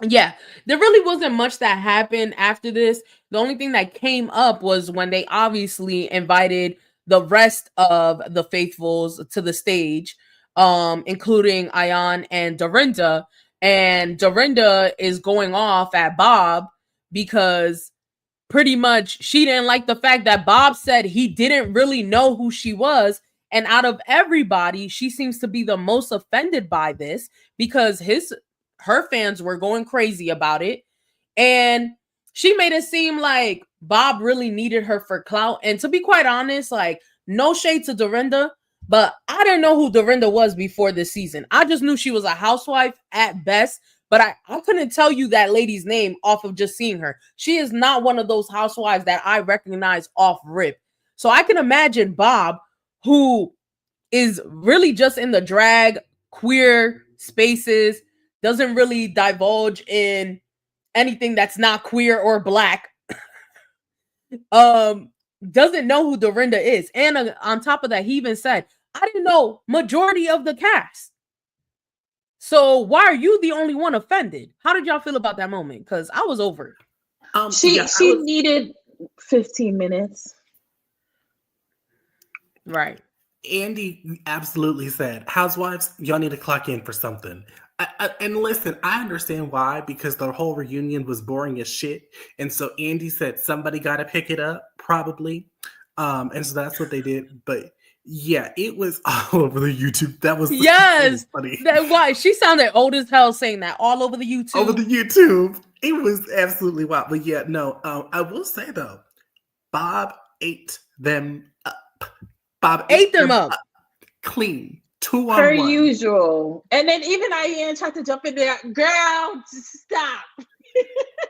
Yeah, there really wasn't much that happened after this. The only thing that came up was when they obviously invited the rest of the faithfuls to the stage, including Ayan and Dorinda. And Dorinda is going off at Bob because pretty much she didn't like the fact that Bob said he didn't really know who she was. And out of everybody, she seems to be the most offended by this because her fans were going crazy about it. And she made it seem like Bob really needed her for clout. And to be quite honest, like, no shade to Dorinda, but I didn't know who Dorinda was before this season. I just knew she was a housewife at best, but I couldn't tell you that lady's name off of just seeing her. She is not one of those housewives that I recognize off rip. So I can imagine Bob, who is really just in the drag queer spaces, doesn't really divulge in anything that's not queer or black, um doesn't know who Dorinda is. And on top of that, he even said, I didn't know majority of the cast. So why are you the only one offended? How did y'all feel about that moment? Because I was over it. She Yeah, I she was. needed 15 minutes. Right. Andy absolutely said, "Housewives, y'all need to clock in for something." And listen, I understand why, because the whole reunion was boring as shit, and so Andy said somebody got to pick it up, probably, and so that's what they did. But yeah, it was all over the YouTube. That was Yes. funny. That why she sounded old as hell saying that all over the Over YouTube. the YouTube, it was absolutely wild. But yeah, no, I will say though, Bob ate them up. Bob Ate ate them them up. up clean, two Per on one. usual. And then even Ian tried to jump in there. Girl, just stop.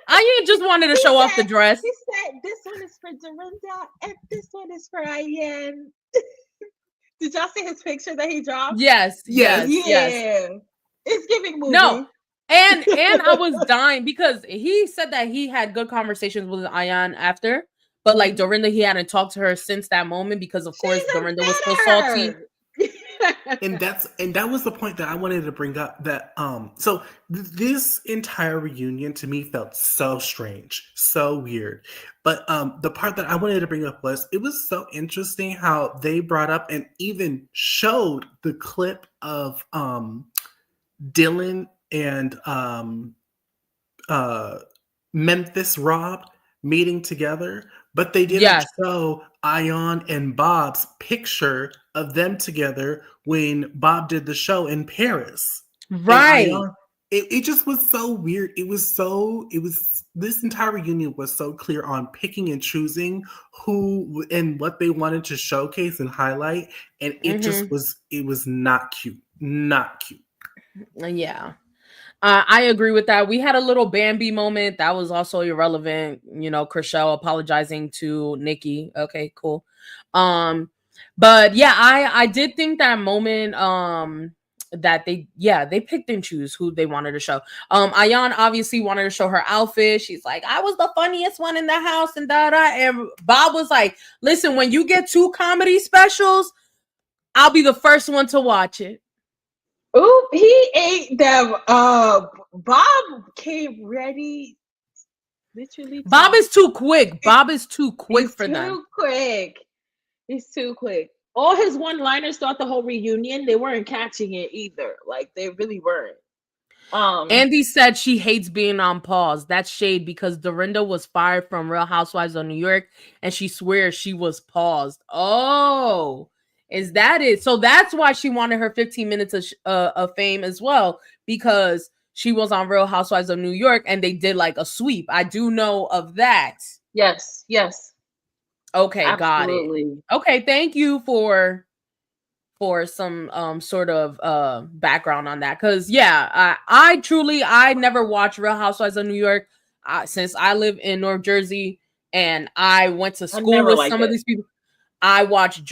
I just wanted to show off the dress. He said, this one is for Dorinda and this one is for Ian. Did y'all see his picture that he dropped? Yes, Yes. yes. Yeah. It's giving No. movie. And I was dying because he said that he had good conversations with Ayan after, but like Dorinda, he hadn't talked to her since that moment because of course She's Dorinda was still a salty. better. And that was the point that I wanted to bring up, that so this entire reunion to me felt so strange, so weird. But the part that I wanted to bring up was, it was so interesting how they brought up and even showed the clip of Dylan and Memphis Rob meeting together, But they didn't Yes. show Ion and Bob's picture of them together when Bob did the show in Paris. And Right. Ion, it just was so weird. This entire reunion was so clear on picking and choosing who and what they wanted to showcase and highlight. And it was not cute. Not cute. Yeah. I agree with that. We had a little Bambi moment that was also irrelevant. You know, Chriselle apologizing to Nikki. Okay, cool. But yeah, I did think that moment that they picked and choose who they wanted to show. Ayan obviously wanted to show her outfit. She's like, I was the funniest one in the house, and and Bob was like, listen, when you get 2 comedy specials, I'll be the first one to watch it. Ooh, he ate them. Bob came ready. Literally, Bob is too quick. Bob is too quick for too them. quick. He's too quick. All his one-liners throughout the whole reunion, they weren't catching it either. Like they really weren't. Andy said she hates being on pause. That's shade because Dorinda was fired from Real Housewives of New York and she swears she was paused. Oh, is that it? So that's why she wanted her 15 minutes of fame as well, because she was on Real Housewives of New York and they did like a sweep. I do know of that. Yes. Okay, Absolutely. got it. Okay, thank you for some sort of background on that, because I never watched Real Housewives of New York since I live in North Jersey and I went to school with some of these people. I watched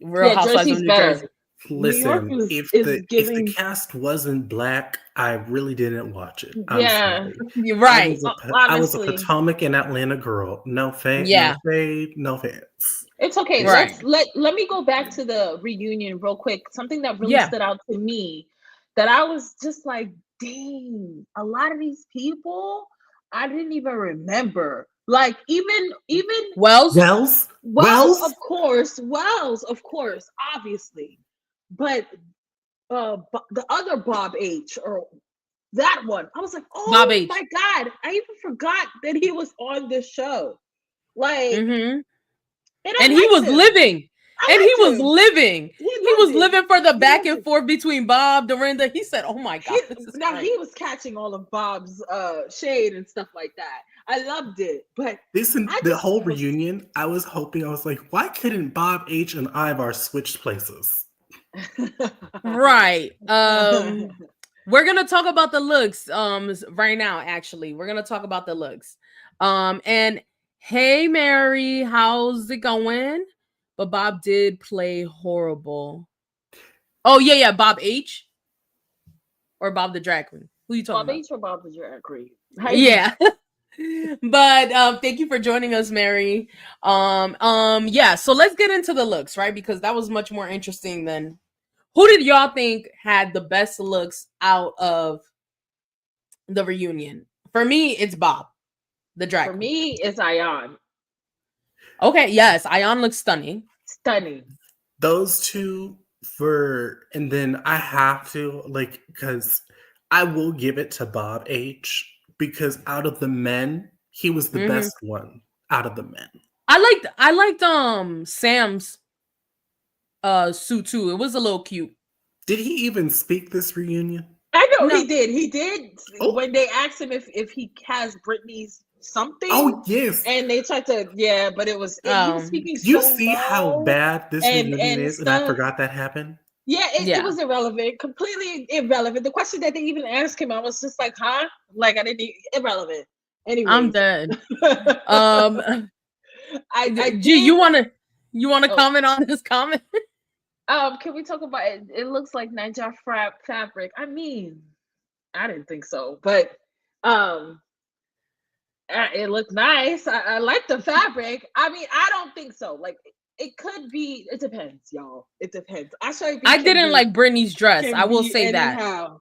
Real Housewives of Jersey's New better. Jersey. New York Listen, is if the giving. cast wasn't black, I really didn't watch it. I'm Yeah, sorry. You're right. I was a honestly, Potomac and Atlanta girl. No fame, no Yeah. shade, no fans. it's okay. Right. Let me go back to the reunion real quick. Something that really Yeah. stood out to me, that I was just like, dang, a lot of these people I didn't even remember. Like even Wells. Wells, of course, obviously, but the other Bob H, or that one, I was like, Bob oh H. my god, I even forgot that he was on the show. Like, Mm-hmm. and And I he liked was him. living. And he was Him. living. He was It. living for the He back loved and it. forth between Bob, Dorinda. He said, oh my God, this is Now great. he was catching all of Bob's shade and stuff like that. I loved it. But the whole reunion, I was like, why couldn't Bob H and Ivar switch places? Right. We're gonna talk about the looks right now. Actually, we're gonna talk about the looks. And hey Mary, how's it going? But Bob did play horrible. Oh yeah, Bob H or Bob the drag queen. Who you talking Bob about? H or Bob the drag queen? Yeah. But thank you for joining us, Mary. Yeah, so let's get into the looks, right? Because that was much more interesting than who did y'all think had the best looks out of the reunion? For me, it's Bob, the drag. For me, it's Ion. Okay, yes, Ion looks stunning. Stunning. Those two and then I have to, like, because I will give it to Bob H, because out of the men, he was the best one out of the men. I liked Sam's suit too. It was a little cute. Did he even speak this reunion? I know he did. He did. When they asked him if he has Britney's something. Oh yes. And they tried to, but it was he was speaking so you see low how bad this reunion is, stuff. and I forgot that happened. Yeah, it was irrelevant, completely irrelevant. The question that they even asked him, I was just like, huh? Like I didn't irrelevant. Anyway, I'm dead. You wanna comment on this comment? Can we talk about it? It looks like Niger fabric. I mean, I didn't think so, but it looked nice. I like the fabric. I mean, I don't think so. Like it could be. It depends, y'all. It depends. I didn't like Britney's dress. I will say anyhow. that.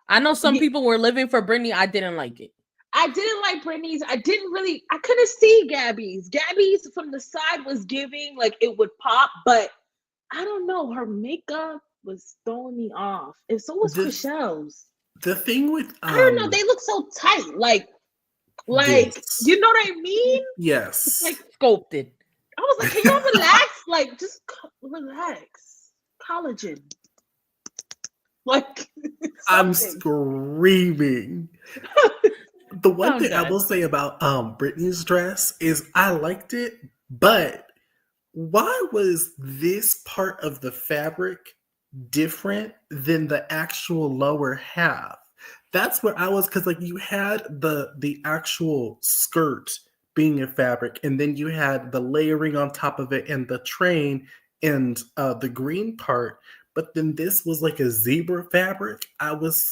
I know some people were living for Britney. I didn't like it. I didn't like Britney's. I couldn't see Gabby's. Gabby's from the side was giving like it would pop, but I don't know. Her makeup was throwing me off. And so was Chriselle's. The thing with I don't know. They look so tight. Like Like, Yes. you know what I mean? Yes. Like, Sculpted. I was like, can y'all relax? Like, just relax. Collagen. Like, I'm something. screaming. The one I'm thing I will done. say about Britney's dress is I liked it, but why was this part of the fabric different than the actual lower half? That's where I was, because like you had the actual skirt being a fabric, and then you had the layering on top of it and the train and the green part, but then this was like a zebra fabric. I was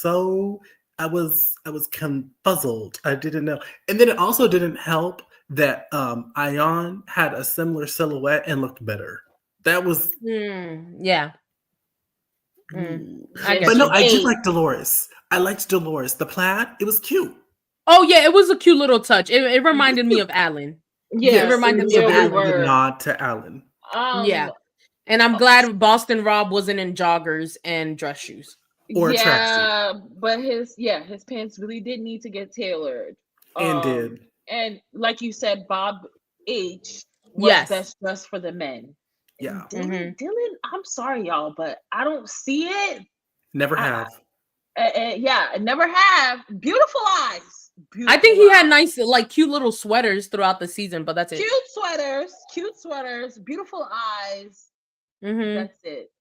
confuzzled. I didn't know. And then it also didn't help that Ion had a similar silhouette and looked better. That was Yeah. I but get Listen, no, you. I did hey, like Dolores. I liked Dolores. The plaid, it was cute. Oh yeah, it was a cute little touch. It It was reminded me cute. of Alan. It yes, Yes, it reminded was me a of really very Alan. good were. nod to Alan. Um, Yeah. And I'm glad Boston Rob wasn't in joggers and dress shoes. Or a tracksuit. yeah, but his pants really did need to get tailored. And did. And like you said, Bob H was Yes. best dressed for the men. And Yeah. Dylan, I'm sorry, y'all, but I don't see it. Never I, have. yeah, I never have. Beautiful eyes. I think Beautiful he had eyes. nice, like, cute little sweaters throughout the season, but that's it. Cute sweaters, beautiful eyes. Mm-hmm. That's it.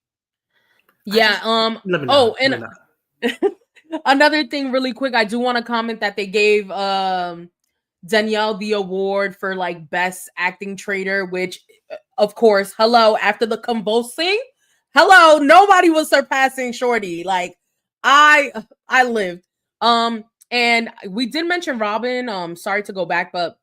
Yeah. Let me Oh, not. Let me and not. another thing, really quick, I do want to comment that they gave Danielle the award for like best acting traitor, which, of course, hello, after the convulsing, hello, nobody was surpassing Shorty. Like, I lived. And we did mention Robin. Sorry to go back, but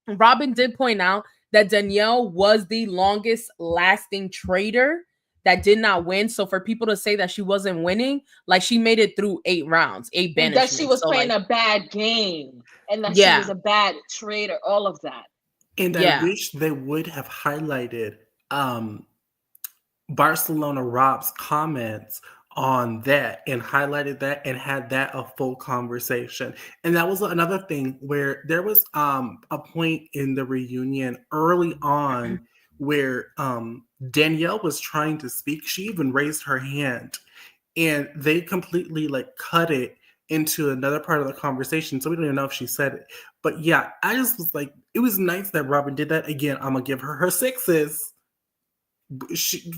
Robin did point out that Danielle was the longest lasting traitor that did not win. So for people to say that she wasn't winning, like, she made it through 8 rounds, 8 And that she banishments. was So playing like, a bad game and that she was yeah, a bad traitor, all of that. And I yeah. wish they would have highlighted Barcelona Rob's comments on that and highlighted that and had that a full conversation. And that was another thing where there was a point in the reunion early on where Danielle was trying to speak. She even raised her hand and they completely like cut it into another part of the conversation. So we don't even know if she said it. But yeah, I just was like, it was nice that Robin did that. Again, I'm gonna give her her sixes.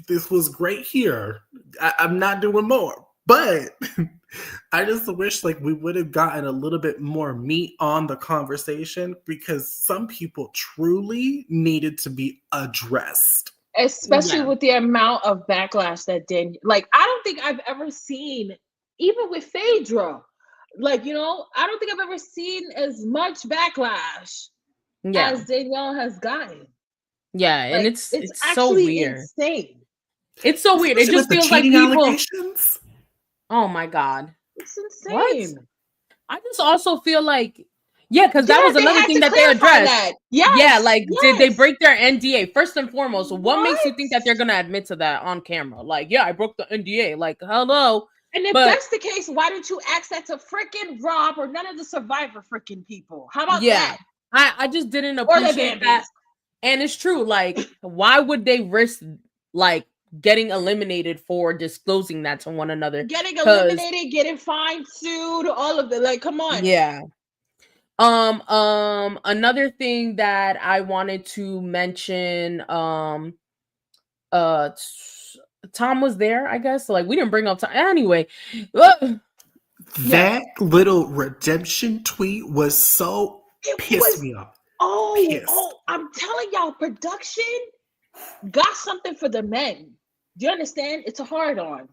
This was great here. I'm not doing more, but I just wish like we would have gotten a little bit more meat on the conversation because some people truly needed to be addressed. Especially Yeah. with the amount of backlash that like, I don't think I've ever seen, even with Phaedra, like, I don't think I've ever seen as much backlash Yeah. as Danielle has gotten. Yeah. And Like, it's it's so actually weird. insane. It's so weird. It Especially with just the feels like cheating people. allegations. Oh my God. It's What? insane. I just also feel like, yeah, because that Yeah, was they another had thing to that they clarify addressed. that. Yeah, Yes, like, did they yes. break their NDA? First and foremost, what makes you What? think that they're gonna admit to that on camera? Like, yeah, I broke the NDA. Like, hello. And if But that's the case, why didn't you ask that to freaking Rob or none of the Survivor freaking people? How about yeah, that? I just didn't Or the appreciate that. Bambies? And it's true. Like, why would they risk like getting eliminated for disclosing that to one another? Getting Because eliminated, getting fined, sued, all of it. Like, come on. yeah. Another thing that I wanted to mention, uh, Tom was there, I guess. So, like, we didn't bring up Tom anyway. Yes. That little redemption tweet was so It pissed was, me off. Pissed. I'm telling y'all, production got something for the men. Do you understand? It's a hard on.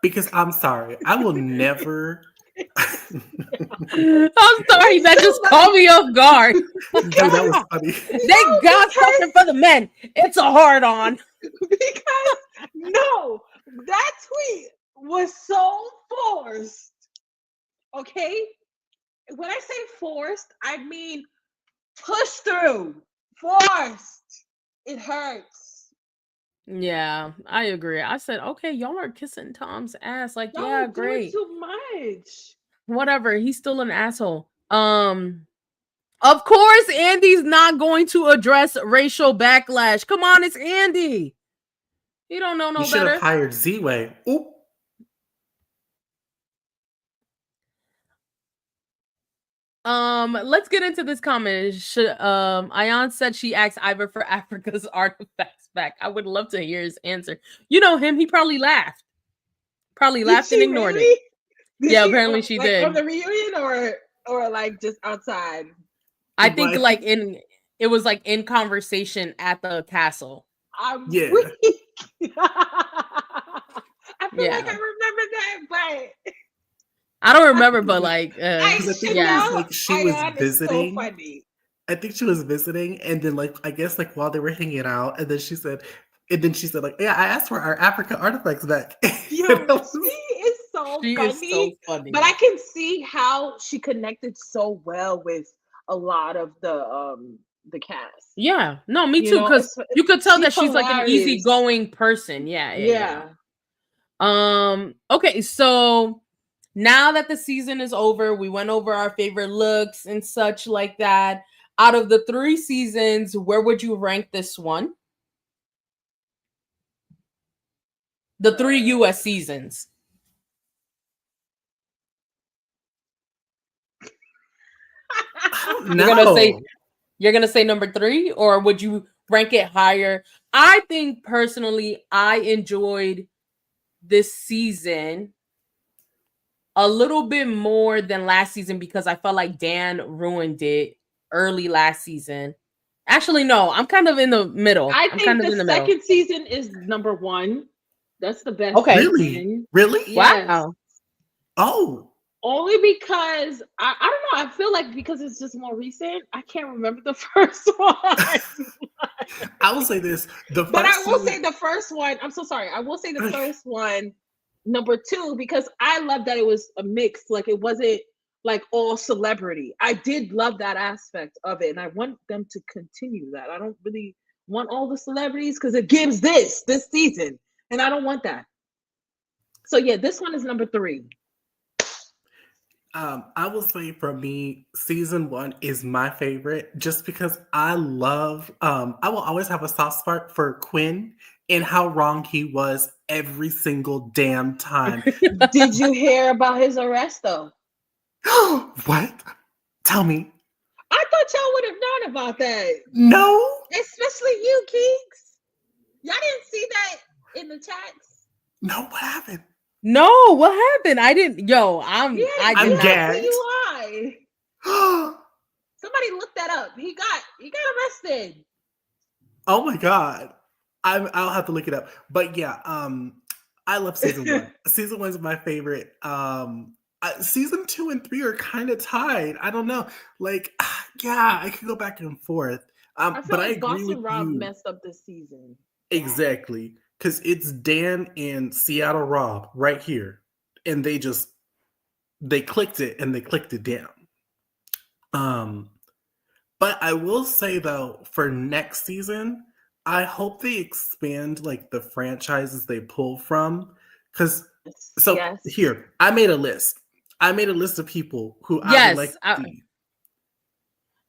Because I'm sorry, I will never. I'm sorry, It's that so just funny caught me off guard. Dude, that was God, funny. they got something for the men. It's a hard on. Because no, that tweet was so forced. Okay? When I say forced, I mean push through. Forced. It hurts. Yeah, I agree. I said, okay, y'all are kissing Tom's ass. Like, Y'all yeah, are doing great. too much. Whatever. He's still an asshole. Of course, Andy's not going to address racial backlash. Come on, it's Andy. He don't know no You should have better. hired Z-Way. Oop. Let's get into this comment. Ayan said she asked Ivor for Africa's artifacts back. I would love to hear his answer. You know him, he probably laughed. Probably laughed and ignored it. Yeah, apparently she did. On the reunion or like just outside? I think like it was like in conversation at the castle. Yeah. I feel like I remember that, but I don't remember, but like, I think like she was visiting. So funny. I think she was visiting, and then like I guess like while they were hanging out, and then she said like, yeah, I asked for our African artifacts back. She is so funny. But I can see how she connected so well with a lot of the cast. Yeah, no, me too. Because you could tell that she's like an easygoing person. Yeah. Okay, so now that the season is over, we went over our favorite looks and such like that. Out of the 3 seasons, where would you rank this one? The 3 US seasons. You're gonna say number 3, or would you rank it higher? I think personally, I enjoyed this season a little bit more than last season because I felt like Dan ruined it early last season. Actually, no, I'm kind of in the middle. I think the second season is number 1. That's the best. Okay. Really? Yes. Wow. Oh. Only because I don't know. I feel like because it's just more recent, I can't remember the first one. I will say this. But I will say the first one. I'm so sorry. I will say the first one, number 2, because I love that it was a mix. Like it wasn't like all celebrity. I did love that aspect of it, and I want them to continue that. I don't really want all the celebrities because it gives this season, and I don't want that. So yeah, this one is number 3. I will say for me, season 1 is my favorite just because I love, I will always have a soft spot for Quinn and how wrong he was every single damn time. Did you hear about his arrest though? What? Tell me. I thought y'all would have known about that. No. Especially you, Keeks. Y'all didn't see that in the chats? No, what happened? No, what happened? I didn't. Yo, I'm gagged. Somebody look that up. He got arrested. Oh my god. I'll have to look it up. But yeah, I love season 1. Season 1 is my favorite. Season 2 and 3 are kind of tied. I don't know. Like, yeah, I could go back and forth. But I agree Boston with Rob you. messed up this season. Exactly. Because it's Dan and Seattle Rob right here. And they clicked it and they clicked it down. But I will say though, for next season, I hope they expand like the franchises they pull from. Because here, I made a list. I made a list of people who I would like to see.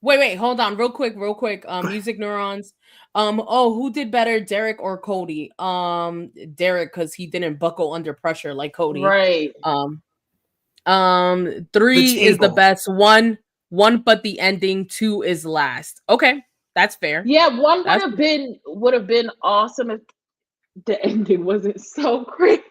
Wait, hold on, real quick. Music Neurons. Who did better, Derek or Cody? Derek, because he didn't buckle under pressure like Cody. Right. 3 is the best. One, but the ending. 2 is last. Okay, that's fair. Yeah, 1 would have been awesome if the ending wasn't so crazy.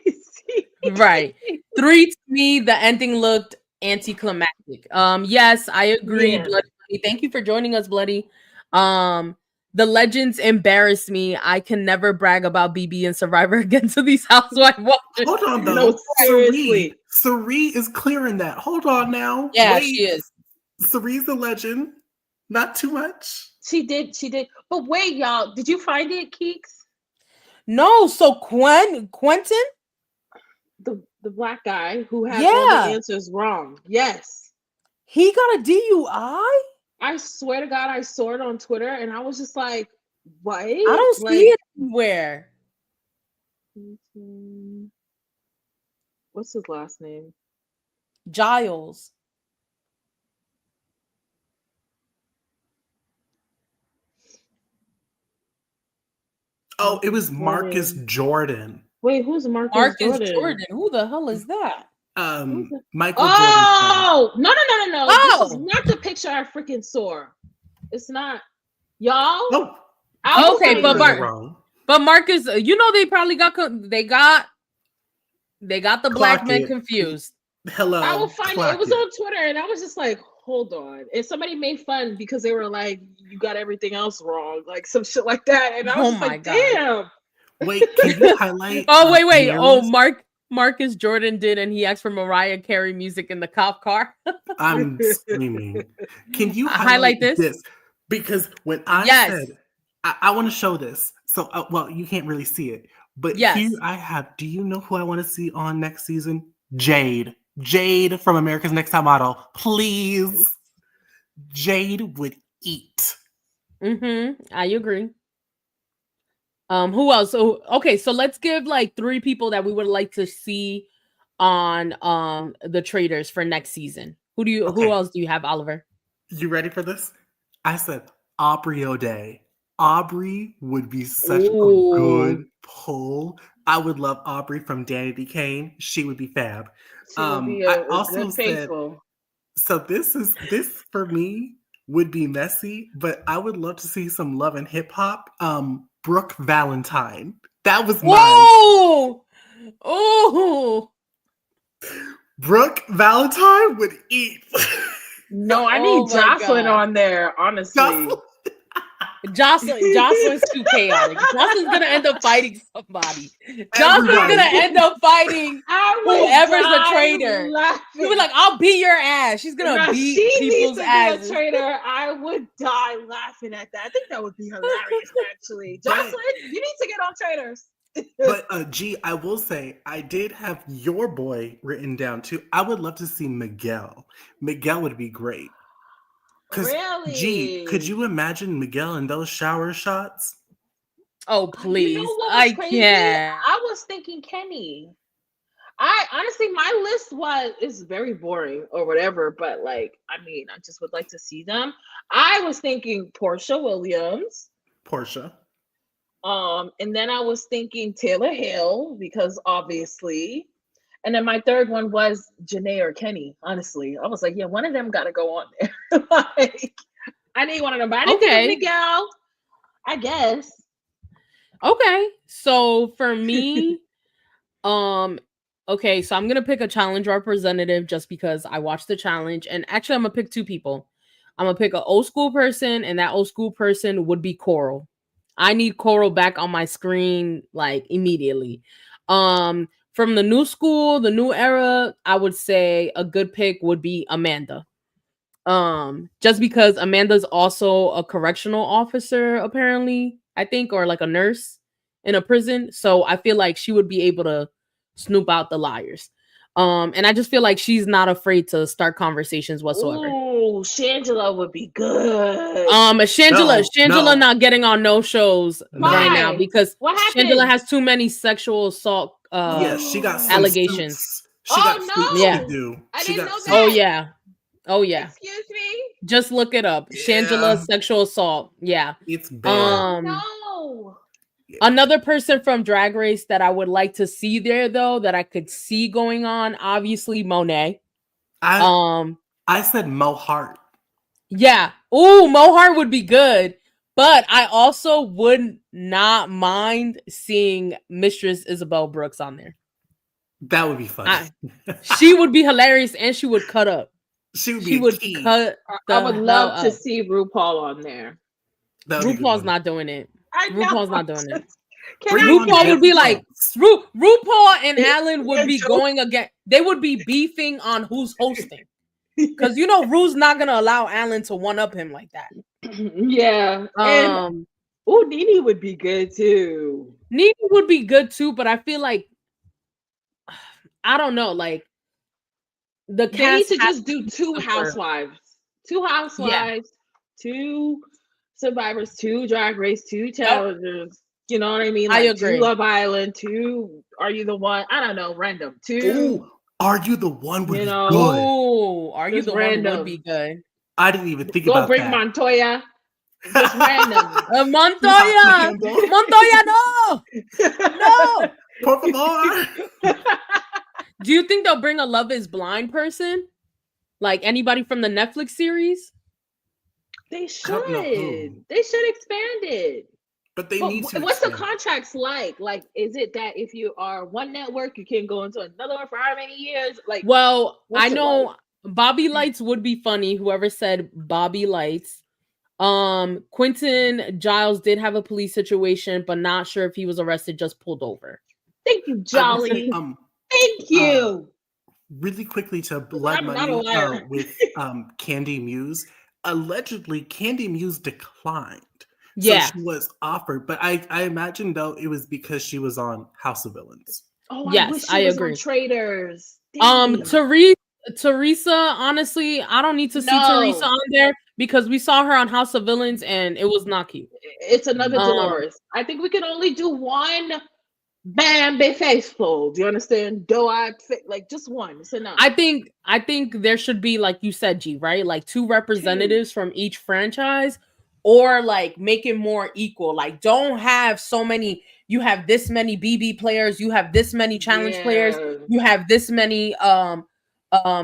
Right. 3 to me, the ending looked anticlimactic. Yes, I agree. Yeah. Bloody. Thank you for joining us, Bloody. The legends embarrassed me. I can never brag about BB and Survivor again to these housewives. Hold on, though. No, Sari is clearing that. Hold on now. Yeah, she is. Sari's a legend. Not too much. She did. But wait, y'all. Did you find it, Keeks? No. So Quentin? The black guy who had all the answers wrong. Yes. He got a DUI? I swear to God, I saw it on Twitter and I was just like, what? I don't see it anywhere. What's his last name? Giles. Oh, it was Marcus Jordan. Jordan. Wait, who's Marcus Marcus Jordan? Jordan. Who the hell is that? Michael Jordan's son. Oh, no. This is Oh, not the picture I freaking saw. It's not. Y'all, Oh, I will okay, find but you're it. wrong. Marcus, you know they probably got they got the black Clock men it. confused. Hello. I will find it. It clock was on Twitter, and I was just like, hold on. And somebody made fun because they were like, you got everything else wrong, like some shit like that. And I was Oh just my like, God. damn. Wait, can you highlight? Oh wait. Oh, Mary's? Marcus Jordan did, and he asked for Mariah Carey music in the cop car. I'm screaming. Can you Highlight highlight this? this? Because when I Yes. said I want to show this, so well, you can't really see it, but Yes. here I have. Do you know who I want to see on next season? Jade from America's Next Top Model. Please, Jade would eat. I agree. Who else? So okay, so let's give like 3 people that we would like to see on the Traitors for next season. Who Okay. else do you have, Oliver? You ready for this? I said Aubrey O'Day. Aubrey would be such a good pull. I would love Aubrey from Danity Kane. She would be fab. She would be I a also good said, faithful. so this for me would be messy, but I would love to see some love and hip hop. Brooke Valentine. That was mine. Oh, Brooke Valentine would eat. No, I need Jocelyn on there, honestly. Jocelyn's too chaotic. Jocelyn's gonna end up fighting somebody. Jocelyn's gonna end up fighting whoever's the traitor. You'll be like, I'll beat your ass. She's gonna beat people's asses. Be a traitor. I would die laughing at that. I think that would be hilarious, actually. Jocelyn, you need to get on Traitors. But G, I will say, I did have your boy written down too. I would love to see Miguel. Miguel would be great. Really? G, could you imagine Miguel in those shower shots? Oh, please. You know what was crazy? Can't. I was thinking Kenny. I honestly, my list is very boring or whatever, but like, I mean, I just would like to see them. I was thinking Portia Williams. And then I was thinking Taylor Hill, because obviously. And then my third one was Janae or Kenny, honestly. I was like, yeah, one of them got to go on there. Like, I need one of them. But I didn't think of Miguel, I guess. Okay. So for me, okay, so I'm going to pick a challenge representative just because I watched the challenge. And actually, I'm going to pick 2 people. I'm going to pick an old school person, and that old school person would be Coral. I need Coral back on my screen, like, immediately. From the new school, the new era, I would say a good pick would be Amanda. Just because Amanda's also a correctional officer, apparently, I think, or like a nurse in a prison. So I feel like she would be able to snoop out the liars. And I just feel like she's not afraid to start conversations whatsoever. Oh, Shangela would be good. Shangela not getting on no shows right now because Shangela has too many sexual assault she got allegations. She got yeah. I didn't know that. Oh yeah. Excuse me. Just look it up. Yeah. Shangela sexual assault. Yeah. It's bad. No. Another person from Drag Race that I would like to see there, though, that I could see going on, obviously Monet. I said Mo Hart. Yeah. Ooh, Mo Hart would be good. But I also would not mind seeing Mistress Isabel Brooks on there. That would be fun. She would be hilarious, and she would cut up. She would cut. I would love to see RuPaul on there. RuPaul's not doing it. RuPaul's not doing it. RuPaul would be like RuPaul and Alan would be going again. They would be beefing on who's hosting. Because you know Ru's not gonna allow Alan to one up him like that. Yeah. And Nene would be good too. Nene would be good too, but I feel like I don't know, like they need to just do 2 housewives. 2 housewives, 2 survivors, 2 Drag Race, 2 challengers. You know what I mean? Like, I agree. 2 Love Island, 2 Are You the One? I don't know, random. 2 Ooh, Are You the One would be good. Oh, Are You the One would be good. I didn't even think about that. Go bring Montoya. Just random. Montoya! Montoya, no! No! Por favor! Do you think they'll bring a Love is Blind person? Like anybody from the Netflix series? They I don't know who. should. They should expand it. But they need to What's the expand. contracts like? Like, is it that if you are one network, you can't go into another one for how many years? Like, Well, I what's it know like? Bobby Lights would be funny. Whoever said Bobby Lights. Quentin Giles did have a police situation, but not sure if he was arrested, just pulled over. Thank you, I will say, Jolly. Thank you. really quickly to blood I'm not a money liar. with Candy Muse. Allegedly, Candy Muse declined. Yeah. So she was offered, but I imagine though it was because she was on House of Villains. Oh, Yes, I wish I she was agree. on Traitors. Dang. Teresa, honestly, I don't need to see Teresa on there because we saw her on House of Villains and it was not cute. It's another Dolores. I think we can only do one Bambi Faithful. Do you understand? Like just one. It's enough. I think there should be, like you said, G, right? Like 2 representatives from each franchise, or like make it more equal. Like don't have so many. You have this many BB players. You have this many challenge players. You have this many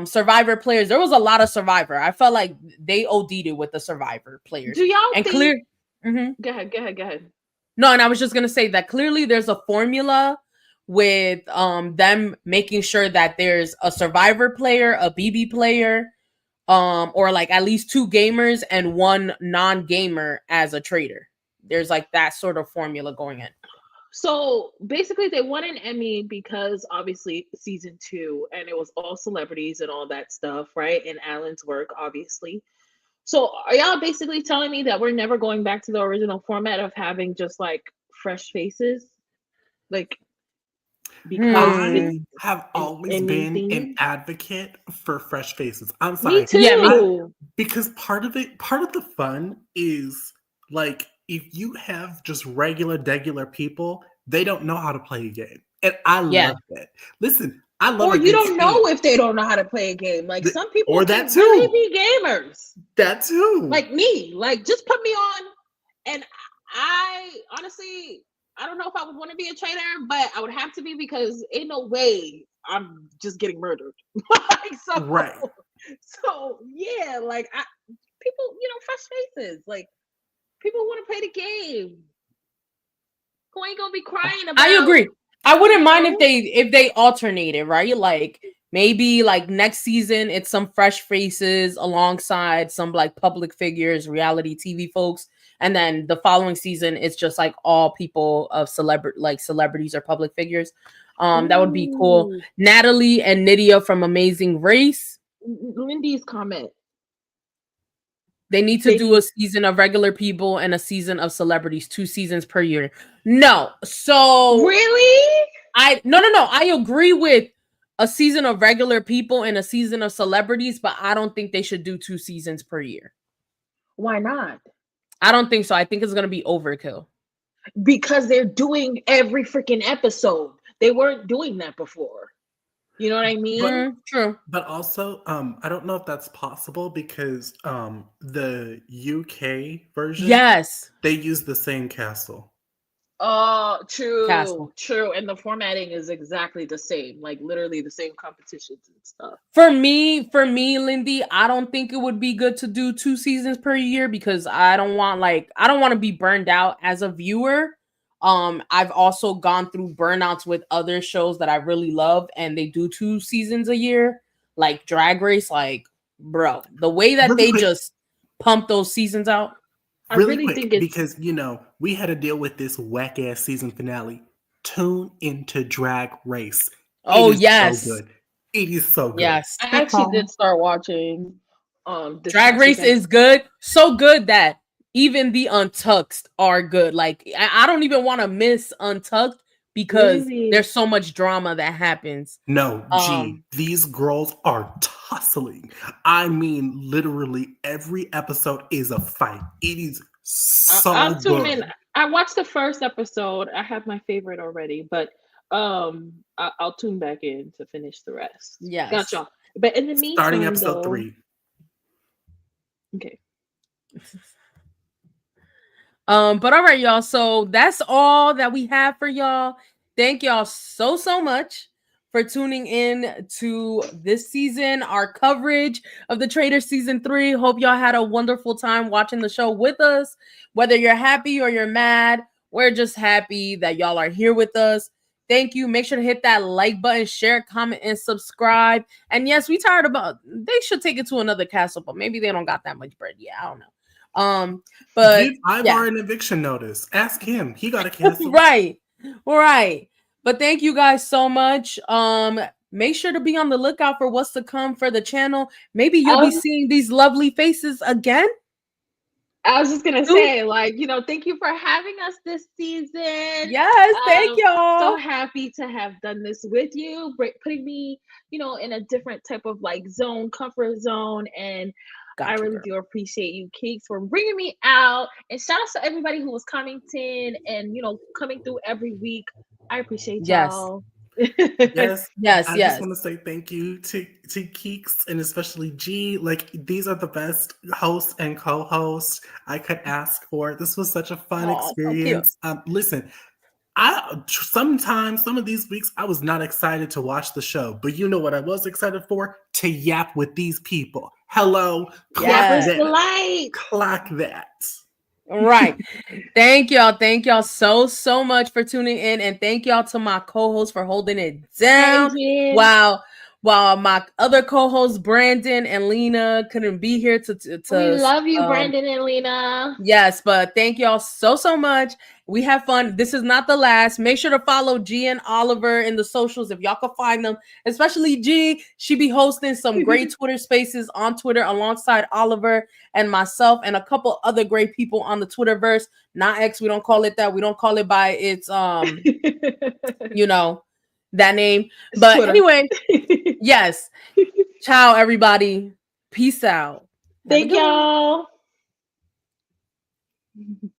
Survivor players. There was a lot of Survivor. I felt like they OD'd it with the Survivor players. Do y'all and think? Clear. Go ahead. No, and I was just gonna say that clearly there's a formula with them making sure that there's a Survivor player, a BB player, or like at least 2 gamers and 1 non-gamer as a traitor. There's like that sort of formula going in. So basically they won an Emmy because obviously season 2 and it was all celebrities and all that stuff, right? And Alan's work, obviously. So are y'all basically telling me that we're never going back to the original format of having just like fresh faces? Like, because I have always been an advocate for fresh faces. I'm sorry. Me too. Because part of the fun is like if you have just regular people, they don't know how to play a game. And I love that. Listen, I love Or you don't know if they don't know how to play a game. Like some people or can that too. really be gamers. That too. Like me. Like just put me on. And I honestly, I don't know if I would want to be a traitor, but I would have to be because ain't no way I'm just getting murdered. Right. So yeah, like people, fresh faces. Like people want to play the game. Who ain't gonna be crying about? I agree. I wouldn't mind if they alternated, right? Like maybe like next season it's some fresh faces alongside some like public figures, reality TV folks, and then the following season it's just like all people of celebrities or public figures. That would be cool. Natalie and Nydia from Amazing Race. Lindy's comment. They need to do a season of regular people and a season of celebrities, 2 seasons per year. No. So really? No. I agree with a season of regular people and a season of celebrities, but I don't think they should do 2 seasons per year. Why not? I don't think so. I think it's going to be overkill. Because they're doing every freaking episode. They weren't doing that before. You know what I mean? True. But also, I don't know if that's possible because the UK version, yes, they use the same castle. True. Castle. True. And the formatting is exactly the same, like literally the same competitions and stuff. For me, Lindy, I don't think it would be good to do 2 seasons per year because I don't want to be burned out as a viewer. I've also gone through burnouts with other shows that I really love and they do 2 seasons a year, like Drag Race. Like, bro, the way that they just pump those seasons out. Really quick, think it's because we had to deal with this whack ass season finale. Tune into Drag Race. Yes, so good. It is so good. Yes, I actually did start watching. Drag Race is good, so good that even the Untucked are good. Like I don't even want to miss Untucked because there's so much drama that happens. No, these girls are tussling. I mean, literally every episode is a fight. It is so good. I watched the first episode. I have my favorite already, but I'll tune back in to finish the rest. Yeah, gotcha. But in the meantime, starting episode 3. Okay. But all right, y'all. So that's all that we have for y'all. Thank y'all so much for tuning in to this season, our coverage of the Traitors season 3. Hope y'all had a wonderful time watching the show with us. Whether you're happy or you're mad, we're just happy that y'all are here with us. Thank you. Make sure to hit that like button, share, comment, and subscribe. And yes, we tired about. They should take it to another castle, but maybe they don't got that much bread. Yeah, I don't know. But Give Ivar yeah, an eviction notice. Ask him. He got a cancel. right, right. But thank you guys so much. Make sure to be on the lookout for what's to come for the channel. Maybe you'll be seeing these lovely faces again. I was just gonna say, like, thank you for having us this season. Yes, thank So y'all. happy to have done this with you, putting me, in a different type of like zone, comfort zone, and I really do appreciate you, Keeks, for bringing me out. And shout out to everybody who was commenting and coming through every week. I appreciate y'all. Yes. Yes, I yes. just want to say thank you to Keeks and especially G. Like, these are the best hosts and co-hosts I could ask for. This was such a fun experience. Listen, sometimes some of these weeks I was not excited to watch the show, but you know what I was excited for? To yap with these people. Hello, clock that. Clock that. Right. Thank y'all so much for tuning in, and thank y'all to my co-host for holding it down. While my other co-hosts Brandon and Lena couldn't be here to we love you, Brandon and Lena. Yes, but thank y'all so much. We have fun. This is not the last. Make sure to follow G and Oliver in the socials if y'all can find them, especially G. She be hosting some great Twitter spaces on Twitter alongside Oliver and myself and a couple other great people on the Twitterverse. Not X, we don't call it that. We don't call it by its that name. But Twitter. Anyway, yes. Ciao, everybody. Peace out. Thank y'all.